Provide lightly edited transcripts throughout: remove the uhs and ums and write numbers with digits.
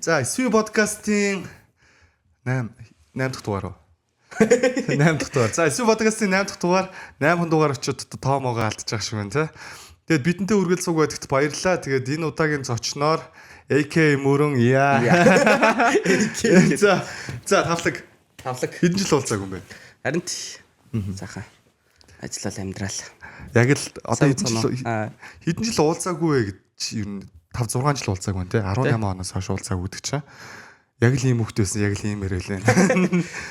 За, SV podcast-ийн 8 дахь дугаар. 8 дахь дугаар. За, SV podcast-ийн 8 дахь дугаар, 8 дугаар очиод тоомоогоо алдчих шиг байна, тий. Тэгээд бидэнтэй үргэлж цуг байдагт баярлалаа. Тэгээд энэ удаагийн зочноор AK мөрөн яа. За, тавлаг. Хэдэн жил уулзаагүй юм бэ? Харин сайхан ажиллал амьдрал. Яг л одоо хэдэн жил уулзаагүй вэ гэж ер нь 5 6 жил уулзаагүй нэ 18 оноос хойш уулзаагүй гэдэг чинь. Яг л ийм хөвгтөөсөн, яг л ийм мэрэлээ.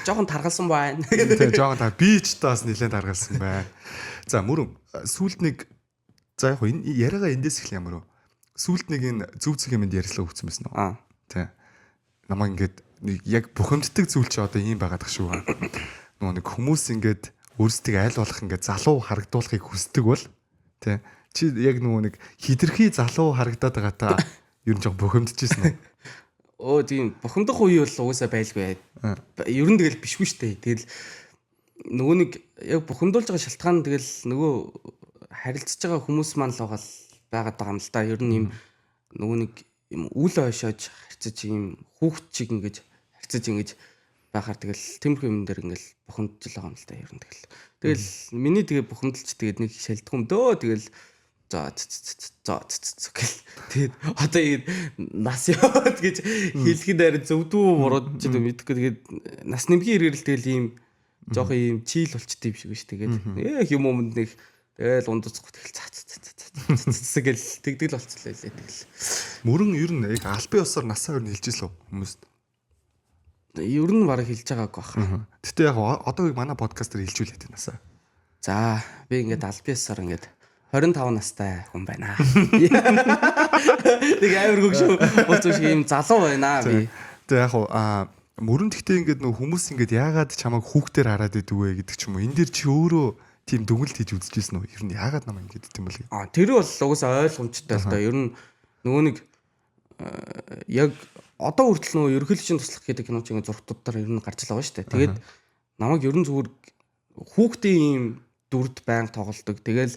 Жохон таргалсан байна. Тэгээ жохон би ч таас нэлээд таргалсан байна. За мөрөн сүүлд нэг за яг энэ яриагаа эндээс эхлэх юм руу. Сүүлд нэг энэ зөв зүйн юмд ярьслаа өгсөн байсан уу? Тий. Намайг ингээд яг бухимддаг зүйл чи одоо ийм байгаад тах шүү. Нөгөө нэг хүмүүс ингээд өөрсдийг айл болох ингээд залуу харагдуулахыг хүсдэг бол тий. Чи яг нөгөө нэг хитрхи залуу харагдаад байгаа та ер нь жоо бухимдчихсэн үү? Оо тийм бухимдах үе бол угаасаа байлгүй. Ер нь тэгэл бишгүй штэ. Тэгэл нөгөө нэг яг бухимдуулж байгаа шалтгаан тэгэл нөгөө харилцаж байгаа хүмүүс маань л байгаад байгаа юм л да. Ер нь юм нөгөө нэг юм үл ойшоож харьцаж юм хүүхд чиг ингэж харьцаж ингэж байхаар тэгэл тиймэрхүү юм дээр ингээл бухимдж байгаа юм л да. Ер нь тэгэл миний тэгээ бухимдалч тэгээд нэг шалдах юм дөө тэгэл тэгээд одоо нас яваад гэж хэлэхэд арай зөвдөө бурууд ч мэдхгүй тэгээд нас нэмгийн иргэрэл тэгэл ийм жоох ийм чийл болчтой юм шиг биш тэгээд юм өмнө нэг тэгэл ундацгүй тэгэл гэл тэгдэл болцлоо лээ тэгэл мөрөн ер нь яг албан ёсоор насаа ер нь хэлжсэн лөө хүмүүст ер нь бараг хэлж байгааг баха. Гэтэ яг одоо манай подкастер хэлжүүлээд насаа. За би ингээд албан ёсоор ингээд 25 настай хүн байна. Тэг амар гөгшөө болцоо шиг юм залуу байна би. Тэг яг мөрөнд гэхдээ ингээд нөх хүмүүс ингээд яагаад чамайг хүүхдээр хараад идэв вэ гэдэг ч юм уу. Энд дэр чи өөрөө тийм дүгнэлт хийж үзчихсэн үү? Ер нь яагаад намайг ингэж идэв юм бэ? Тэр бол угаасаа ойлгомжтой л да. Ер нь нөгөө нэг яг одоо хүртэл нөгөө ерөнхийлөгчийн туслах гэдэг киноч ингээд зургатуудаар ер нь гарч л байгаа шүү дээ. Тэгээд намайг ер нь зүгээр хүүхдийн ийм дүрд байнга тоглолдог. Тэгэл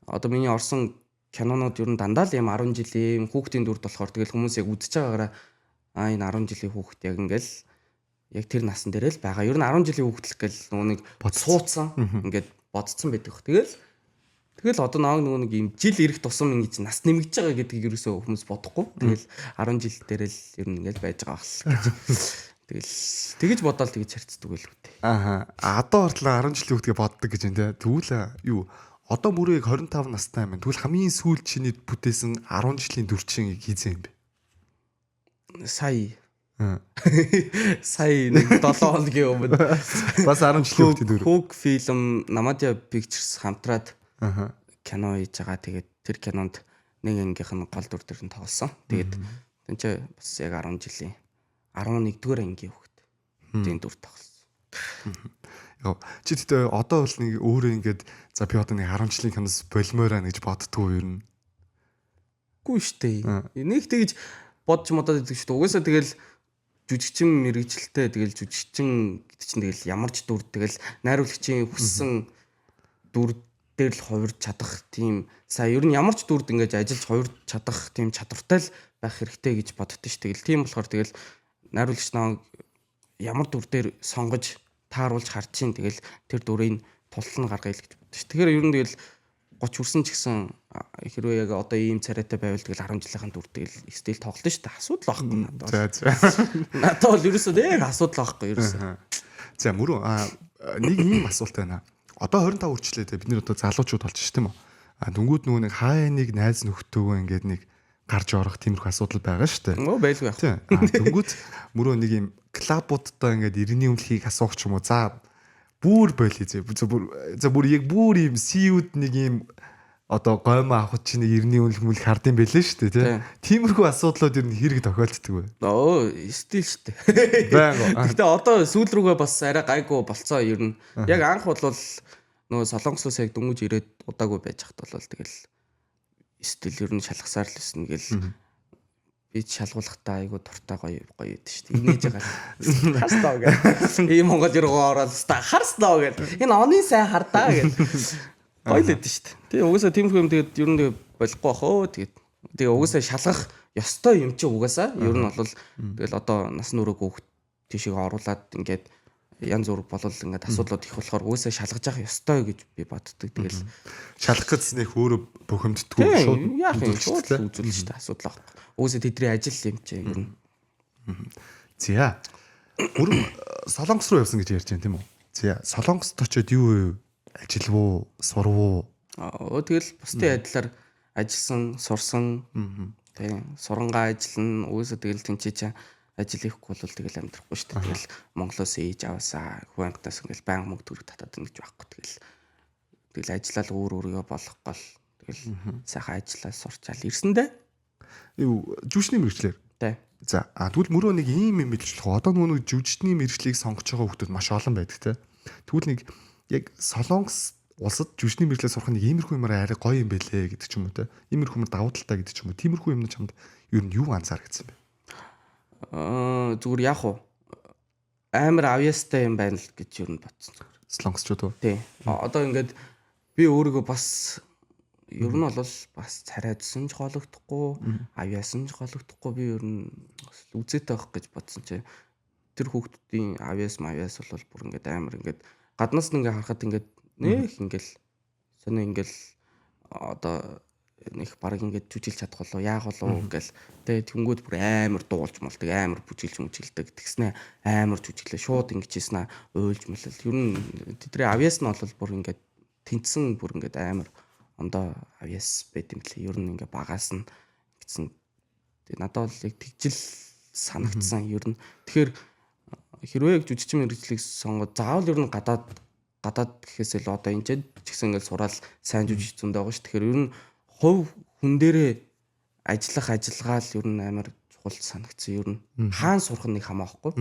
одоо миний орсон кинонууд ер нь дандаа л юм 10 жилийн хүүхдийн дүрд болохоор тэгэл хүмүүс яг үдчихэж байгаагаараа энэ 10 жилийн хүүхд яг ингээл яг тэр насан дээр л байгаа. Ер нь 10 жилийн хүүхдлэх гэл нөгөө нэг суудсан ингээд бодцсон байдаг. Тэгэл одоо нөгөө нэг юм жил ирэх тусам ингэж нас нэмэгдэж байгаа гэдгийг ерөөсөө хүмүүс бодохгүй. Тэгэл 10 жил дээр л ер нь ингээл байж байгаа гэж. Тэгэж бодоол тэгэж харцдаг байл үү. Одоо хүртэл 10 жилийн хүүхдгээ боддог гэж энэ тэгвэл юу одоо мөрөө 25 настай юм. Тэгвэл хамгийн сүүл чиний бүтээсэн 10 жилийн дүрчин хийзэн юм бэ? Сая нэг 7 хоногийн өмнө бас 10 жилийн хүүхдийн дүр. Хөг фильм Namadia Pictures хамтраад кино хийж байгаа. Тэгээд тэр кинонд нэг ангийнх нь гол дүр дээр нь тоглосон. Тэгээд тэн чи бас яг 10 жилийн 11-р ангийн хүүхд. Тийм дүр тоглосон. Чи тэгтээ одоо бол нэг өөрөө ингээд за би одоо нэг 10 жилийн киноос болмоор байна гэж боддгоо ер нь. Үгүй штэ. Нэг тэгж бодож модод идэг штэ. Угаасаа тэгэл жүжигчин мэрэгчлээ тэгэл жүжигчин гэдэг чинь тэгэл ямар ч дүр тэгэл найруулагчийн хүссэн дүр дээр л хувирч чадах тийм сая ер нь ямар ч дүрд ингэж ажиллаж хувирч чадах тийм чадвартай л байх хэрэгтэй гэж боддоо штэ. Тэгэл тийм болохоор тэгэл найруулагч намайг ямар дүр дээр сонгож тааруулж харж чинь тэгэл тэр дүрийг тултал нь гаргая л гэж боддоо ш. Тэгэхээр ер нь тэгэл 30 хүрсэн ч гэсэн хэрвээ яг одоо ийм царайтай байвал тэгэл 10 жилийнхэн дүр тэгэл стил тоглолт ш. Асуудал байхгүй надад. Надад бол ерөөсөө яг асуудал байхгүй ерөөсөө. За мөрөө нэг ийм асуулт байна. Одоо 25 хүрчлээ те бид нар одоо залуучууд болж ш тийм үү? Дүнгүүд нөгөө нэг хаа нэг найз нөхдөөгөө ингээд нэг гарч орох тиймэрхүү асуудал байгаа шүү дээ. Өө байлгүй яг. Дүнгүүд мөрөө нэг юм клабуудтай ингээд иргэний өмнөлхийг асуух ч юм уу. За бүр болий зэ. За бүр ийм сиуд нэг ийм одоо гоймоо авах чинь иргэний өмнөлх хардсан байлээ шүү дээ тий. Тиймэрхүү асуудлууд ер нь хэрэг тохиолддог вэ? Оо стил шүү дээ. Байнга. Гэтэ одоо сүүл рүүгээ бас арай гайгүй болцоо ер нь. Яг анх бол нөгөө Солонгосоос яг дөнгөж ирээд удаагүй байж хат бол тэгэл стил ер нь шалгасаар л өснө гэл би шалгуулахдаа айгу дуртай гоё идэв шүү дээ. Инээж байгаа. Харстаа гэл. Ийм Монгол руу ороод та харстаа гэл. Энэ оны сайн хардаа гэл. Гоё л идэв шүү дээ. Тэгээ угаасаа тиймэрхүү юм тэгээд ер нь болохгүй бах өө тэгээд Тэгээ угаасаа шалгах ёстой юм чи угаасаа ер нь бол тэгэл одоо насны өрөөг хүүхд тийшээ оруулаад ингээд янз бүр болол ингээд асуудлууд их болохоор угаасаа шалгаж явах ёстой гэж би боддог. Тэгэл шалгах гэснээр өөрөө бухимддаггүй шууд яах юм шууд үзүүлнэ шүү дээ асуудал авах. Угаасаа тэдний ажил юм чи ер нь. За. Мөрөм Солонгос руу явсан гэж ярьж байна тийм үү? За. Солонгост очиод юу вэ? Ажилвуу, сурвуу? Тэгэл бусдын адилаар ажилласан, сурсан. Тийм. Сурангаа ажиллана. Угаасаа тэгэл тэнцээ ажил хийхгүй бол тэгэл амьдрахгүй шүү дээ. Тэгэл Монголоос ээж аваасаа хүүхдээс ингээл баян мөнгө төгрөг татаад байна гэж байхгүй. Тэгэл ажиллаад өөрийгөө болгох гол. Тэгэл сайхан ажиллаад сурчаал ирсэндээ. Юу жүжигчний мэргэжлэр. Тий. За тэгвэл мөрөө нэг ийм юм мэдчихлэх. Одоо нөгөө жүжигчний мэргэжлийг сонгож байгаа хүмүүс маш олон байдаг те. Тэгвэл нэг яг Солонгос улсад жүжигчний мэргэжлээ сурах нэг иймэрхүү юмараа арай гоё юм бэлээ гэдэг ч юм уу те. Иймэрхүү юм давуу талтай гэдэг ч юм уу. Тиймэрхүү юмнууд чамд ер нь юу анзаарчихсан бэ? Зүгээр яах вэ? Амар авьяастай юм байна л гэж ер нь бодсон. Солонгосчууд уу? Тий. Одоо ингээд би өөрийгөө бас ер нь бол бас царайдсан ч гологдохгүй, авьяасан ч гологдохгүй би ер нь үзээтэй байх гэж бодсон чи тэр хүүхдүүдийн авьяас бол бүр ингээд амар ингээд гаднаас нь ингээд харахад ингээд нэх ингээд сонио ингээд одоо нэг баг ингээд жүжилж чадах болоо яах болоо гэл тэгээ тэнгүүд бүр амар дуулж молдог амар бүжиглж мүжилдэг тэгснэ амар жүжиглээ шууд ингэжсэн уйлж мөлөл ер нь тэдний авьяас нь бол бүр ингээд тэнцсэн бүр ингээд амар ондоо авьяас байт юм лээ ер нь ингээд багаас нь гэсэн тэгээ надад бол яг тэгжил санагдсан ер нь тэгэхээр хэрвээ жүжигчин мэргэжлийг сонгоод заавал ер нь гадаад гэхээс л одоо энэ ч гэсэн ингээд сураал сайн жүжигч зөндөө байгаа ш тэгэхээр ер нь хувь хүн дээрээ ажиллах ажиллагаал ер нь амар чухал санагдсан ер нь хаан сурах нэг хамаахгүй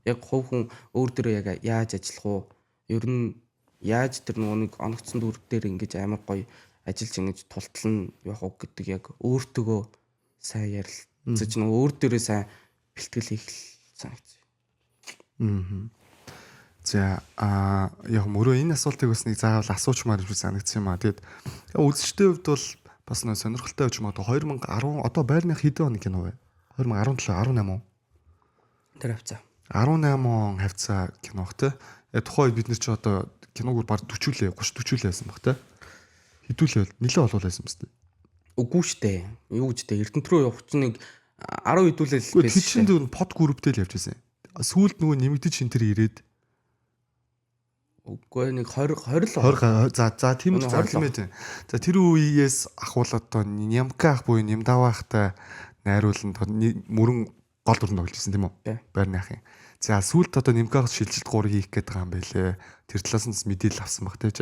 яг хувь хүн өөр дээрээ яг яаж ажиллах уу ер нь яаж тэр нэг оногцсон дүр дээр ингэж амар гоё ажиллаж ингэж тултал нь явах уу гэдэг яг өөртөө сайн ярилцаж нэг өөр дээрээ сайн бэлтгэл хийх санагдсан. За яг мөрөө энэ асуултыг бас нэг заавал асуучмаар юм санагдсан юм аа. Тэгэд үзэгчдийн хувьд бол бас нэг сонирхолтой байж магадгүй 2010 одоо байрных хэдэн оны кино вэ? 2017 18 уу? Тэр хавцаа. 18 он хавцаа киног те. Тухайн үед бид нар чи одоо киног баг 40 лээ 30 байсан баг те. Хэдүүлээ нэлээд олол байсан мэт. Үгүй штэ. Юу гэж те Эрдэнэт рүү явах чинь нэг 10 хэдүүлэл байсан. Тэд чинь под групптэй л явж байсан. Сүүлд нөгөө нэмэгдэж шин тэр ирээд үгүй нэг 20 за тийм үү зарлмээд. За тэр үеэс ахвал одоо Нямка ах буюу Нямдава ахтай найруулсан мөрөн гол дүрэн тоглож ирсэн тийм үү? Байрны ахын. За сүүлд одоо Нямка ах шилжилт 3 хийх гээд байгаа юм байлээ. Тэр талаас нь мэдээлэл авсан баг тийм ч.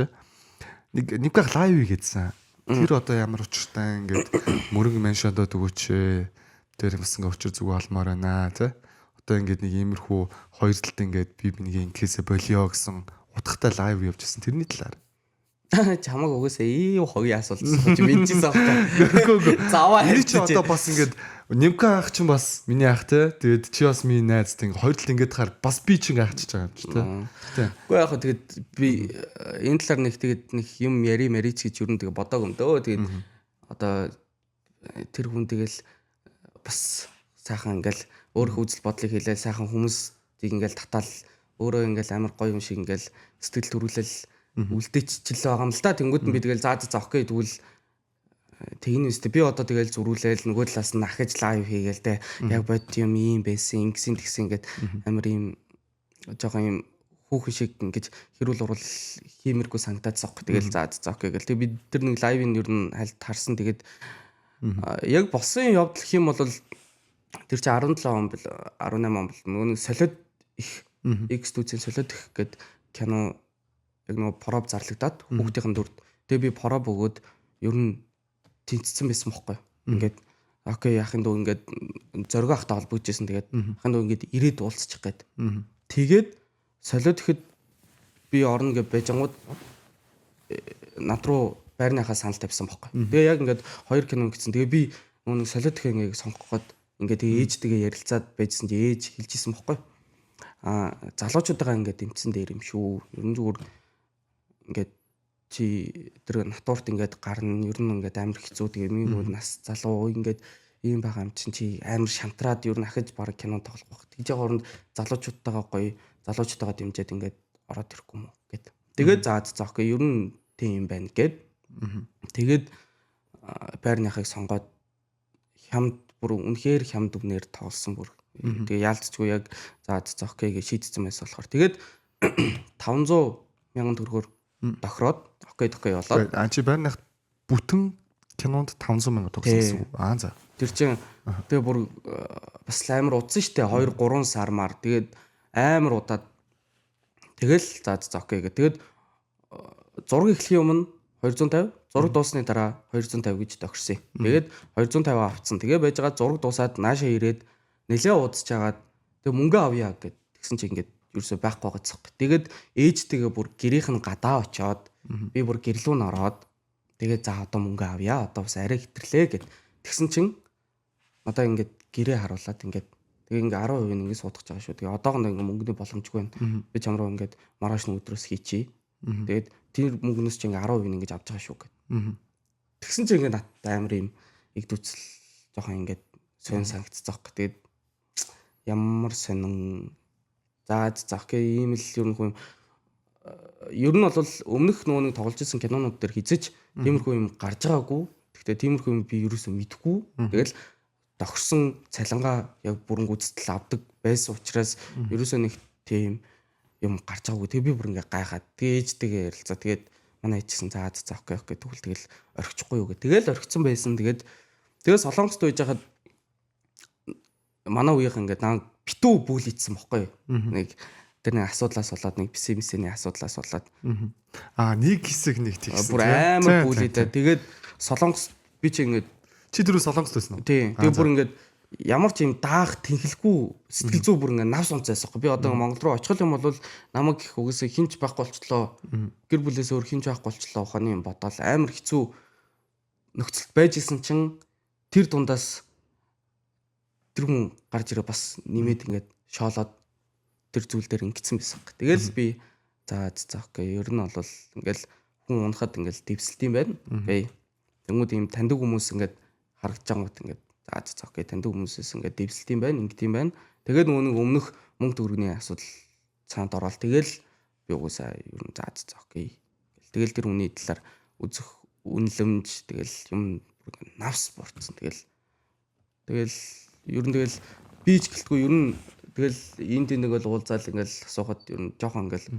Нэг Нямка ах лайв хийгээдсэн. Тэр одоо ямар учиртай ингээд мөрөн меншондоо төгөөч. Тэр бас ингээд учир зүг олмоор байна тий. Одоо ингээд нэг иймэрхүү хоёр талд ингээд би бинийг инкээсэ болио гэсэн утгатай лайв явуулжсэн тэрний талаар. Чамаг угаасаа ийм хогийн асуултсан чи мэдчихсэн аахгүй. Заваа хэлж чи одоо бас ингээд Нямка ах чинь бас миний ах те. Тэгээд чи бас миний найз тийм хоёр талд ингээд хаар бас би чинь ахчихж байгаа юм чи те. Үгүй яг тэгээд би энэ талаар нэг тэгээд нэг юм марич гэж юу нэг бодог юм дөө. Тэгээд одоо тэр хүн тэгэл бас сайхан ингээл өөрөө үзэл бодлыг хэлээл сайхан хүмүүстийг ингээл татаал өөрөө ингээл амар гоё юм шиг ингээл сэтгэл төрүүлэл үлдээчихлээ байгаа юм л да. Тэнгүүд нь би тэгэл зааж заах гээ тэгвэл тэгнэ үстэй би одоо тэгэл зөрүүлээл нөгөө талаас нь ахиж лайв хийгээл те яг бод юм ийм байсан ингэсэн тэгсэн ингээд амар ийм жоохон ийм хүүхэн шиг ингэж хэрүүл урал хиймэргүй санагдаад заахгүй тэгэл зааж заах гээ гэл тэг бид тэр нэг лайвын ер нь хальт харсан тэгээд яг болсон явдал гэх юм бол тэр чи 17 он бил 18 он бил нөгөө солиод их X студийн солиод их гээд кино яг нөгөө проб зарлагдаад хүүхдийн дүрд. Тэгээ би проб өгөөд ер нь тэнцсэн байсан бохгүй. Ингээд окей яахын дөө ингээд зориг ахтай холбогдчихсэн. Тэгээд яахын дөө ингээд ирээд уулзчих гээд. Тэгээд солиод ихэд би орно гэж байжангууд над руу байрныхаа санал тавьсан бохгүй. Тэгээ яг ингээд хоёр кино гэсэн. Тэгээ би нөгөө солиод их ингээд сонгох гээд ингээд ээжтэйгээ ярилцаад байжсэн чи ээж хэлжсэн бохгүй. Залуучуудаа ингээд дэмцсэн дээр юм шүү. Ер нь зүгээр ингээд чи тэр натурт ингээд гарна ер нь ингээд амар хэцүү тэгээ минь нас залуу ингээд ийм байгаа юм чи амар шантраад ер нь ахиж баг кино тоглох байх. Тэгж байгаа оронд залуучуудтайгаа гоё залуучуудтайгаа дэмжиад ингээд ороод ирэхгүй юм уу гэд. Тэгээд за окей ер нь тийм юм байна гэд. Тэгээд байрныхыг сонгоод хямд бүр үнэхээр хямд дүгнээр тоглосон бүр. Тэгээ яалтчгүй яг за окей гэж шийдсэн байсан болохоор тэгээд 500,000 төгрөгөөр тохироод окей болоод чи байрных бүтэн кинонд 500,000 тогсон гэсэн. За. Тэр чинь тэгээ бүр бас амар удсан штэ 2-3 сар мар тэгээд амар удаад тэгэл за окей гэх. Тэгээд зураг эхлэхийн өмнө 250 зураг дуусны дараа 250 гэж тохирсон. Тэгээд 250 авцсан. Тэгээ байж байгаа зураг дуусаад наашаа ирээд нэлээ удаж чагаад тэгээ мөнгө авъя гэд тэгсэн чи ингээд ерөөсөй байхгүй байгаадсах. Тэгээд ээжтэйгээ бүр гэрийнх нь гадаа очоод би бүр гэрлүүн ороод тэгээ за одоо мөнгө авъя. Одоо бас арай хитэрлээ гэд тэгсэн чин одоо ингээд гэрээ харуулад ингээд тэгээ ингээ 10% ингээд суудах байгаа шүү. Тэгээ одоогонд ингээ мөнгөний боломжгүй байна. Би чамруу ингээд маргааш нь өдрөөс хийчий. Тэгээд тэр мөнгнөөс чи ингээ 10% ингэж авч байгаа шүү гэд. Тэгсэн чи ингээ надад амар юм игдүүцэл жоохон ингээд сонь санагдцсан. Тэгээд ямар сонин за окей ийм л ер нь бол өмнөх нөгөө нэг тоглож ирсэн кинонууд дээр хизэж тиймэрхүү юм гарч байгаагүй. Гэхдээ тиймэрхүү юм би ерөөсөө мэдэхгүй. Тэгэл тохирсон цалингаа яг бүрэн гүйцэтгэл авдаг байсан учраас ерөөсөө нэг тийм юм гарч байгаагүй. Тэгээ би бүр ингээ гайхаад ээжтэйгээ ярилцаа. Тэгээд манай ээжсэн за окей тэгвэл тэгэл орхичихгүй юу гэх. Тэгэл орхицсан байсан. Тэгээд Солонгост байж хахад манай үеийнх ингээд наа битүү бүл ийдсэн бохгүй. Нэг тэр нэг асуудлаас болоод нэг бисээ-мисэний асуудлаас болоод нэг хэсэг нэг тэгсэн. Бүр амар бүл ийдэ. Тэгээд Солонгос би чи ингээд чи дөрөв Солонгост байсан уу? Тийм. Тэгээд бүр ингээд ямар ч юм даах тэнхэлгүй сэтгэл зүй бүр ингээд навс унцаасан бохгүй. Би одоо Монгол руу очих юм бол намайг их угсаа хинч байхгүй болчлоо. Гэр бүлээс өөр хинч байхгүй болчлоо ухааны юм бодоол амар хэцүү нөхцөлд байж исэн чинь тэр дундаас тэр хүн гарч ирээ бас нэмээд ингээд шоолоод тэр зүйл дээр ингэсэн байсан. Тэгэл би за окей ер нь бол ингээл хүн унахад ингээл дэвсэлт юм байна. Окей. Тэнгүүд ийм таньдаг хүмүүс ингээд харагдж байгаа гот ингээд за окей таньдаг хүмүүсээс ингээд дэвсэлт юм байна, ингэт юм байна. Тэгээд нөгөө нэг өмнөх мөнгө төгрөгийн асуудал цаанд ороод тэгэл би угсаа ер нь за окей. Тэгэл тэр хүний талаар үзэх үнэлэмж тэгэл юм навс борцсон. Тэгэл ер нь тэгэл би ч гэлтгүй ер нь тэгэл энд нэг бол уулзаал ингээл асуухад ер нь жоохон ингээл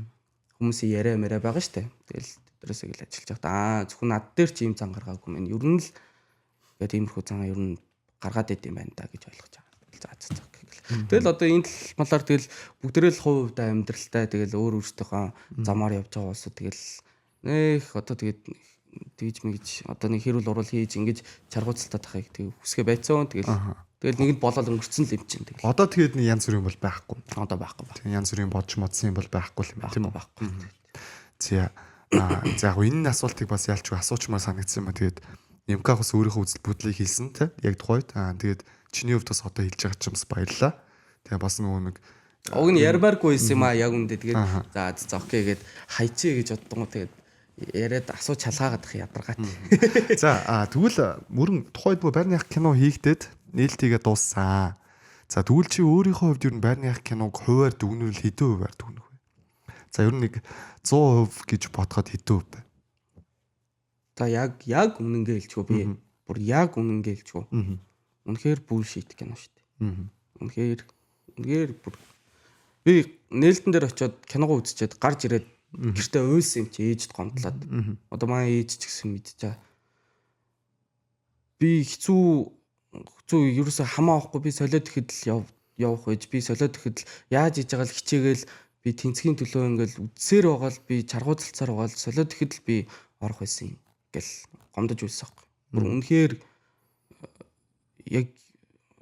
хүмүүсийн яриа мэрэ байгаа штэ. Тэгэл тэрээс ингээл ажиллаж байгаа. Зөвхөн над дээр ч юм зан гаргаагүй мэн. Ер нь л ингээд иймэрхүү зан ер нь гаргаад идэм байна да гэж ойлгож байгаа. За гэл. Тэгэл одоо энэ талаар тэгэл бүгдээрээ л хувьд амьдралтай тэгэл өөр өөртөөхөө замаар явж байгаа улсууд тэгэл нэх одоо тэгээд тэгж мэгж одоо нэг хэрүүл урал хийж ингэж чаргууцалтаад тахыг тэг хүсгээ байцсан. Тэгэл нэг нь болоод өнгөрцөн л юм чинь тэгэл. Одоо тэгээд нэг янз бүрийн бол байхгүй. Одоо байхгүй. Тэгээд янз бүрийн бодж модсон юм бол байхгүй юм байна тийм үү? Байхгүй. За яг энэ асуултыг бас ялчгүй асуучмаар санагдсан юм. Тэгээд Нимках бас өөрийнхөө үзэл бодлыг хэлсэн те яг тухайд. Тэгээд чиний хувьд бас одоо хэлж байгаа ч юмс баярлаа. Тэгээ бас нөгөө нэг уг нь ярмааргүй байсан юм аа яг үндэ тэгээд за окей гэд хайчээ гэж боддгоо тэгээд яриад асууж шалгаагаад их ядаргаат. За тэгвэл мөрөн тухайд байрных кино хийгдээд нээлтийгээ дууссан. За тэгвэл чи өөрийнхөө хувьд ер нь байрных киног хуваар дүгнвэл хэдэн хуваар дүгнэх вэ? За ер нь нэг 100% гэж бодоход хэдэн хувь вэ? За яг үнэнгээ хэлчихв би. Бүр яг үнэнгээ хэлчихв. Үнэхээр bullshit кино шүү дээ. Үнэхээр бүр би нээлтэн дээр очиод киногоо үзчихэд гарч ирээд гэртээ уйлсан юм чи ээжд гомдлоод. Одоо манай ээж ч гэсэн мэдчихэ. Би хэцүү ерөөсө хамаа авахгүй би солиод ихэд л явах байж би солиод ихэд л яаж хийж байгаа л хичээгээл би тэнцгийн төлөө ингээл үдсээр байгаа л би чаргууцалцаар байгаа л солиод ихэд л би орох байсан юм гэл гомдож үйлсэн байхгүй. Бүр үнэхээр яг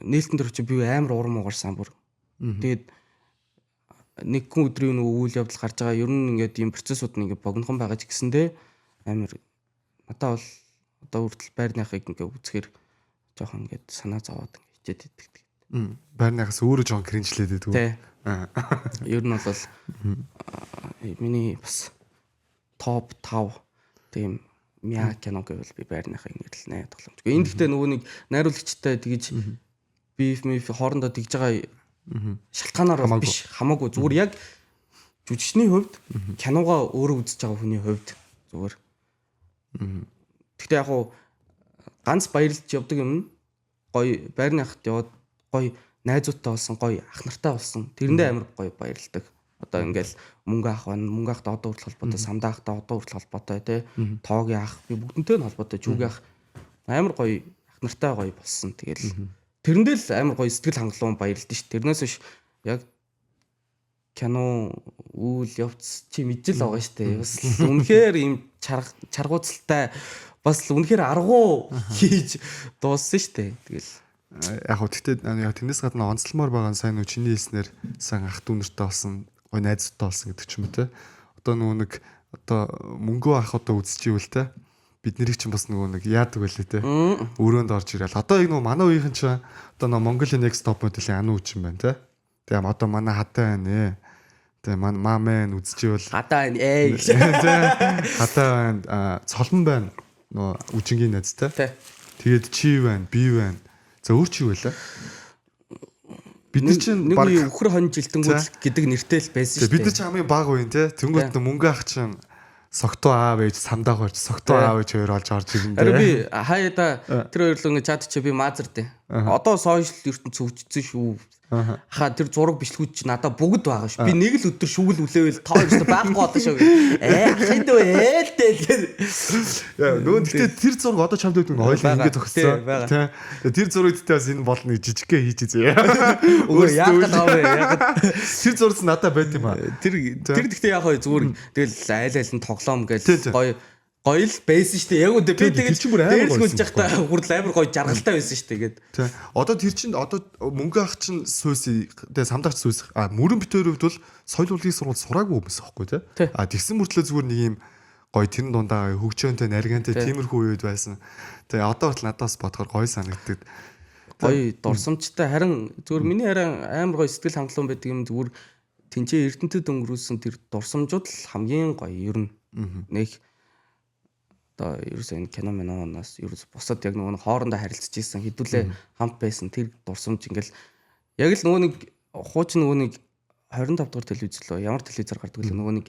нээлтэн дээр очив би амар урам угарсан бүр. Тэгээд нэг хүн өдрийн нөгөө үйл явдал гарч байгаа ер нь ингээд ийм процессууд нь ингээд богинохон байгаа ч гэсэндээ амар надаа бол одоо хүртэл байрныхыг ингээд үзэхээр жоохон ингээд санаа зовоод ингээд хичээд иддэг. Байрныхаас өөрөө жоохон кринжлээд байдаг. Тий. Ер нь бол миний бас топ 5 тийм Мяа кино гэвэл би байрныхаа ингэж л найр тоглоомч. Энд гэхдээ нөгөө нэг найруулагчтай тэгж биф хоорондоо тэгж байгаа шалтгаанаар биш хамаагүй зүгээр яг жүжигчний хувьд киногоо өөрөө үзэж байгаа хүний хувьд зүгээр. Гэхдээ яг хуу ганц баярлж явдаг юм гоё байрны хахад яваад гоё найзуудтай болсон гоё ах нартай болсон. Тэрэндээ амар гоё баярлдаг. Одоо ингээл мөнгө ах байна. Мөнгө ахтай одоо хүртэл холбоотой, самдаа ахтай одоо хүртэл холбоотой тий. Тоогийн ах би бүгднтэй нь холбоотой. Чүүгийн ах амар гоё ах нартай гоё болсон. Тэгэл тэрэндээ л амар гоё сэтгэл хангалуун баярлдэн ш. Тэрнээс биш яг кино үйл явц чи мэдэл байгаа штэ. Бас үнэхээр ийм чаргууцалтай бас үнэхээр аргуу хийж дууссан штэ. Тэгэл яг хөө тэгтээ яг тэрнээс гадна онцлмоор байгаа сайн нөө чиний хэлснээр сайн ах дүү нартай болсон гой найзтай болсон гэдэг ч юм уу те. Одоо нөгөө нэг одоо мөнгөө ах одоо үзчихвэл те. Бид нарыг чинь бас нөгөө нэг яадаг байлээ те. Өрөөнд орж ирэл. Одоо яг нөгөө манай үеийнхэн чинь одоо нөгөө Mongolia Next Top Model-ийн ану үчин байна те. Тэгээ одоо манай хатаа байна. Тэгээ мамэн үзчихвэл хатаа байна. Хатаа байна. Цолон байна. Нөгөө үжингийн найзтай. Тэгээд чи байна, би байна. За өөр чи юу вэ? Бид нар чинь баг өхөр хон жилтэнгүүд гэдэг нэртэй л байсан шүү дээ. Бид нар чинь хамгийн бага үеин те. Тэнгүүд мөнгө ах чинь согтуу аав ээж самдаах байж согтуу аав ээж хоёр олж орж ирнэ. Ари би хаяада тэр хоёр л ингэ чад чи би маазар дээ. Одоо сошиал ертөнц хөгжсөн шүү. Хаа тэр зураг бичлэгүүд чи надад бүгд байгаа ш. Би нэг л өдөр шүгэл үлээвэл та хоёр ч байхгүй болоо шүү. Ахын дөө ээлтэй. Нөгөө гэхдээ тэр зураг одоо чамд өгдөг нь ойлоо ингэ зогссон. Тэр зураг дэхтэй бас энэ болно гэж жижигхэн хийж үзье. Өө яагаад аваа яагаад тэр зураг надад байт юм аа. Тэр гэхдээ яг хоо зүгээр тэгэл айл айлын тоглоом гэж гоё л байсан шүү дээ. Яг үгүй би тэгээд дээрлгүүлж явахдаа хүртэл амар гоё жаргалтай байсан шүү дээ. Тий. Одоо тэр чинь одоо мөнгө ах чинь сүйс тэгээ самдагч сүйс мөрөн битээр хувьд бол соёл урлагийн сургууль сураагүй хүмүүс аахгүй тий. Тэгсэн мөртлөө зүгээр нэг юм гоё тэрэн дундаа хөгжөөнтэй нарийнтай тиймэрхүү үед байсан. Тэгээ одоо хүртэл надаас бодохоор гоё санагддаг. Гоё дурсамжтай харин зүгээр миний харин амар гоё сэтгэл хангалуун байдаг юм зүгээр тэнцээ эрдэнэтэд өнгөрүүлсэн тэр дурсамжууд л хамгийн гоё ер нь нэг одоо ерөөсөө энэ кино миноноос ерөөс бусад яг нөгөө хоорондоо харилцаж ийсэн хэдүүлээ хамт байсан тэр дурсамж ингээл яг л нөгөө нэг хуучин нөгөө нэг 25 дугаар телевиз лөө ямар телевизээр гардаг вэ нөгөө нэг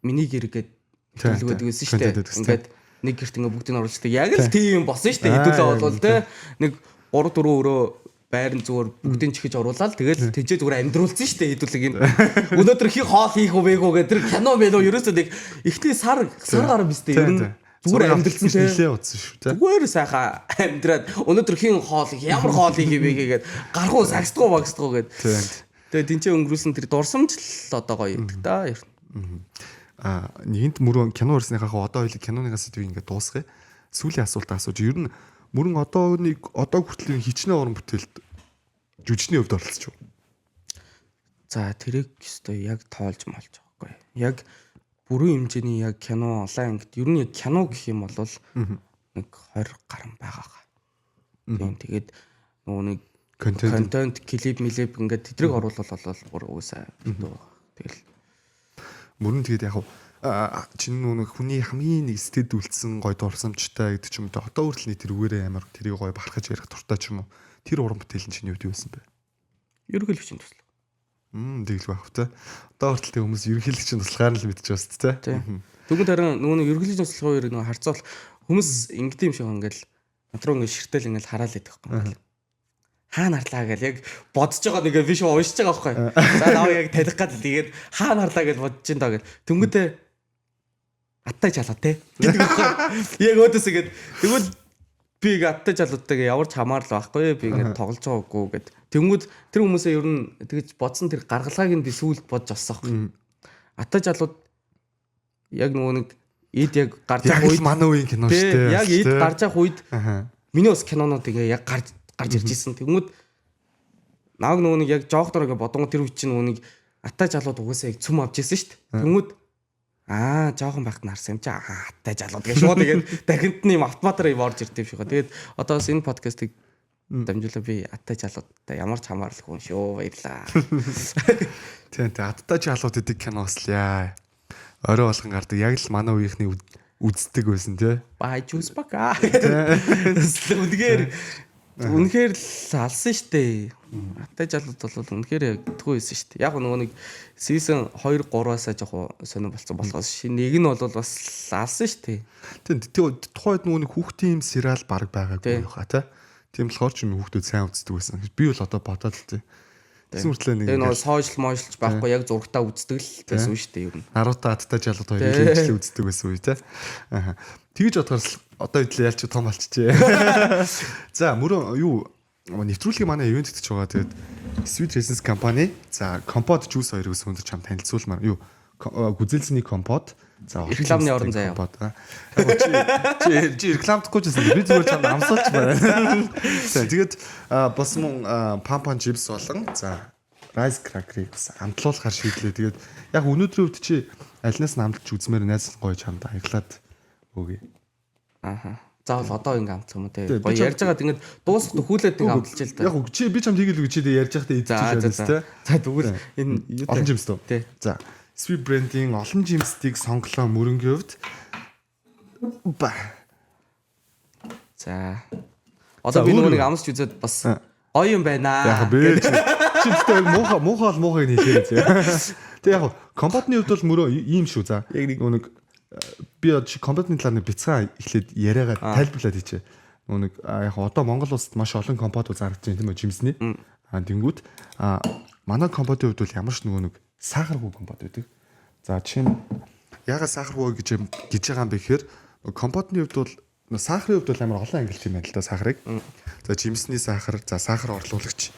миний гэргээд төлөв байдаг байсан шүү дээ. Ингээд нэг гэрт ингээ бүгдийг оруулдаг. Яг л тийм болсон шүү дээ. Хэдүүлээ болвол те нэг 3 4 өрөө байран зүгээр бүгдийг чихэж оруулаад тэгэл тэжээ зүгээр амьдруулсан шүү дээ. Хэдүүлэг энэ өнөөдөр хий хоол хийх үвээгөө гэдэг тэр кино мэнөө ерөөсөө нэг ихний сар гараа биш дээ. Ер нь зүгээр амьдралсан те. Нилээ утсан шүү те. Зүгээр сайхан амьдраад өнөөдөр хин хоол ямар хоол хийх вэ гэгээд гарахуу сагсдгуу багсдгуу гэд. Тэгээ тэнцээ өнгөрүүлсэн тэр дурсамж л одоо гоё юм да. Нэгэнт мөрөн кино урсныхаа одоо хоёул киноныгаас сэдвийг ингээд дуусгая. Сүүлийн асуултаа асууж ер нь мөрөн одоо хүртэл хичнээн уран бүтээлд жүжигчний хувьд оролцож байна. За тэрийг өстой яг тоолж молж байгаа байхгүй. Яг бүрэн хэмжээний яг кино онлайн ангид ер нь яг кино гэх юм бол нэг 20 гаруй байгаа. Тэгээд нөгөө нэг контент клип мэлэп ингээд тэдрийг оруулах бол бүр уусаа. Тэгэл мөрөн тэгээд яг чинь нүг хүний хамгийн нэг сэтгэд үлдсэн гоё дурсамжтай гэдэг ч юм уу. Одоо хүртэл нэг тэрүүгээрээ амар тэрийг гоё бахархаж ярих дуртай ч юм уу. Тэр уран бүтээл нь чиний хувьд юу байсан бэ? Ерөнхийлөгчийн туслах. Тэгэл байх та. Одоо хүртэл хүмүүс ерөнхийлөгчийн туслахаар л мэдчихэж байна тэ. Тэгвэл харин нөгөө ерөнхийлөгчийн туслахын үеэр нөгөө харьцуул хүмүүс ингэдэм шиг ингээл надруу ингээд ширтэл ингээл хараал идэх байхгүй. Хаана харлаа гэж яг бодож байгаа нэг биш уншиж байгаа байхгүй. За наа яг талих гад тэгээд хаана харлаа гэж бодож ин даа гэл. Тэнгүүтээ аттай чалаа те. Гэдэг байхгүй. Яг өөдөөс ингээд тэгвэл би аттай чалуудтайгаа ямар ч хамаарал байхгүй. Би ингээд тоглож байгаагүй гэд. Тэнгүүд тэр хүмүүсээ ер нь тэгж бодсон тэр гаргалгааг нь би сүүлд бодож олсон байхгүй. Аттай чалууд яг нөгөө нэг эд яг гарч явах үед манай үеийн кино шүү дээ. Яг эд гарч явах үед миний бас кинонууд ингээ яг гарч ирж ирсэн. Тэгмүүд нааг нөгөө нэг яг жоох дор ингээ бодонгоо тэр үе чинь нөгөө нэг аттай жалууд угаасаа яг цүм авч ирсэн шүү дээ. Тэгмүүд жоохон байхад нарсан юм чи аттай жалууд гэж шууд тэгээд дахинд нь юм автоматар юм орж ирдэв шүү. Тэгээд одоо бас энэ подкастыг дамжуулаа би аттай жалуудтай ямар ч хамаарал хүн шүү баярлаа. Тийм аттай жалууд гэдэг кино бас л яа. Орой болгон гардаг. Яг л манай үеийнхний үздэг байсан тий. Бай juice бака. Үнэхээр л алсан штэ. Атай жалууд бол үнэхээр яг тгөө байсан штэ. Яг нөгөө нэг season 2 3-аас жоохон сонир болсон болохоос нэг нь бол бас алсан штэ. Тийм тухайд нөгөө нэг хүүхдийн юм сериал баг байгаагүй хаа тий. Тийм болохоор ч юм хүүхдүүд сайн үздэг байсан. Би бол одоо бодоод л тий. Тэгсэн мөртлөө нэг тэгээ нөгөө сошиал мошлж байхгүй яг зургатаа үздэг л байсан штэ ер нь. Наруто Адтай жалууд хоёр ихэвчлэн үздэг байсан үе тий. Аа. Тэгж бодохоор одоо идлээ ялч том болчихжээ. За мөрөө юу нэвтрүүлгийн манай ивент гэж байгаа. Тэгээд Sweet Essence компани за компот juice хоёрыг өндөр чам танилцуулмаар юу гүзэлсний компот за рекламны орон заяа. Чи рекламдахгүй ч гэсэн би зүгээр чам амсуулч байна. За тэгээд бас мөн пампан чипс болон за rice cracker-ыг бас амтлуулахар шийдлээ. Тэгээд яг өнөөдрийн үед чи альнаас нь амтлж үзмээр найз гоё чамд аяглаад өгье. Ааха. Заавал одоо ингэ амтлах юм уу те. Гоё ярьж байгаа тэгээд дуусах төхүүлээд ингэ амтлж л да. Яг чи би чам тийгэл үг чи ярьж байхдаа идчихэж байна те. За тэгвэл энэ олон жимс дөө. За Sweet brand-ийн олон жимсийг сонглоо мөрөнгийн хувьд ба. За. Одоо би нөгөө нэг амсч үзээд бас гоё юм байна. Яг би чи тэгтээ муухай хэлээ. Тэг яг компотны хувьд бол мөрөө ийм шүү за. Яг нэг би чи компотны талаар нэг бяцхан эхлээд яриагаад тайлбарлаад хийчээ. Нэг яг одоо Монгол улсад маш олон компотууд зарагдаж байна тийм үү жимсний. Тэнгүүд манай компотын хувьд бол ямар ч нэг сахаргүй компот байдаг. За чинь ягаад сахаргүй гэж байгаа юм бэ гэхээр компотны хувьд бол сахарын хувьд бол амар олон ангилт юм байна л да сахарыг. За жимсний сахар, за сахар орлуулагч.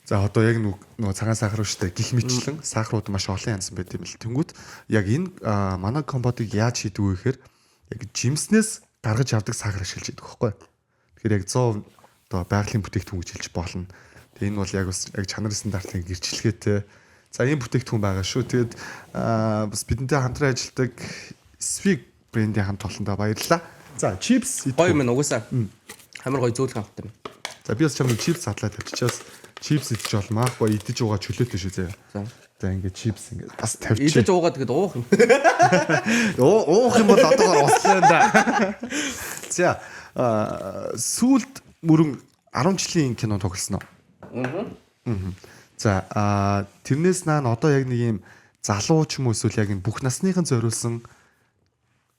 За одоо яг нөгөө цагаан сахар шүү дээ. Гих мэтлэн сахарууд маш олон янз байт юм л. Тэнгүүд яг энэ манай компотыг яаж хийдэг вэ гэхээр яг жимснээс гаргаж авдаг сахар ашиглаж идэг байхгүй. Тэгэхээр яг 100% одоо байгалийн бүтээгдэхүүн гэж хэлж болно. Тэгээ энэ бол яг бас яг чанар стандартын гэрчлэгээтэй. За ийм бүтээгдэхүүн байгаа шүү. Тэгээд бас бидэнтэй хамтран ажилладаг Sweet брендийн хамт олондоо баярлалаа. За чипс гоё юм угаасаа. Амар гоё зөөлхөн авт юм. За би бас чамд чипс хадлаад тавьчихаас чипс идэж болмаахгүй идэж уугаа чөлөөтэй шүү заяа. За ингээд чипс ингээд бас тавьчих. Идэж уугаа тэгээд уух юм. Уух юм бол одоогоор услаа да. За сүүлд мөрөн 10 жилийн кино тоглосноо. За тэрнээс наан одоо яг нэг юм залуу ч юм уу эсвэл яг бүх насныхан зориулсан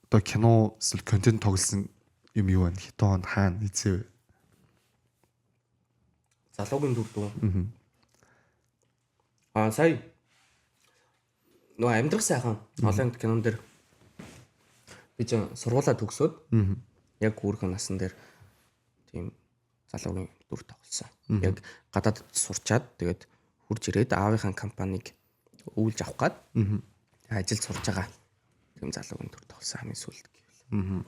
одоо кино эсвэл контент тоглосон юм юу вэ? Хитон хаана хийцээ вэ? Залуугийн дүр дүү. Сая нөө амьдрах сайхан олон кинон дээр би ч сургуулаа төгсөөд яг хүүхэн насан дээр тийм залуугийн дүр тоглосон. Яг гадаадд сурчаад тэгээд хурж ирээд аавынхаа компанийг өвлж авах гад ажилд сурж байгаа тийм залуугийн дүр тоглосон хамгийн сүүлд гэвэл.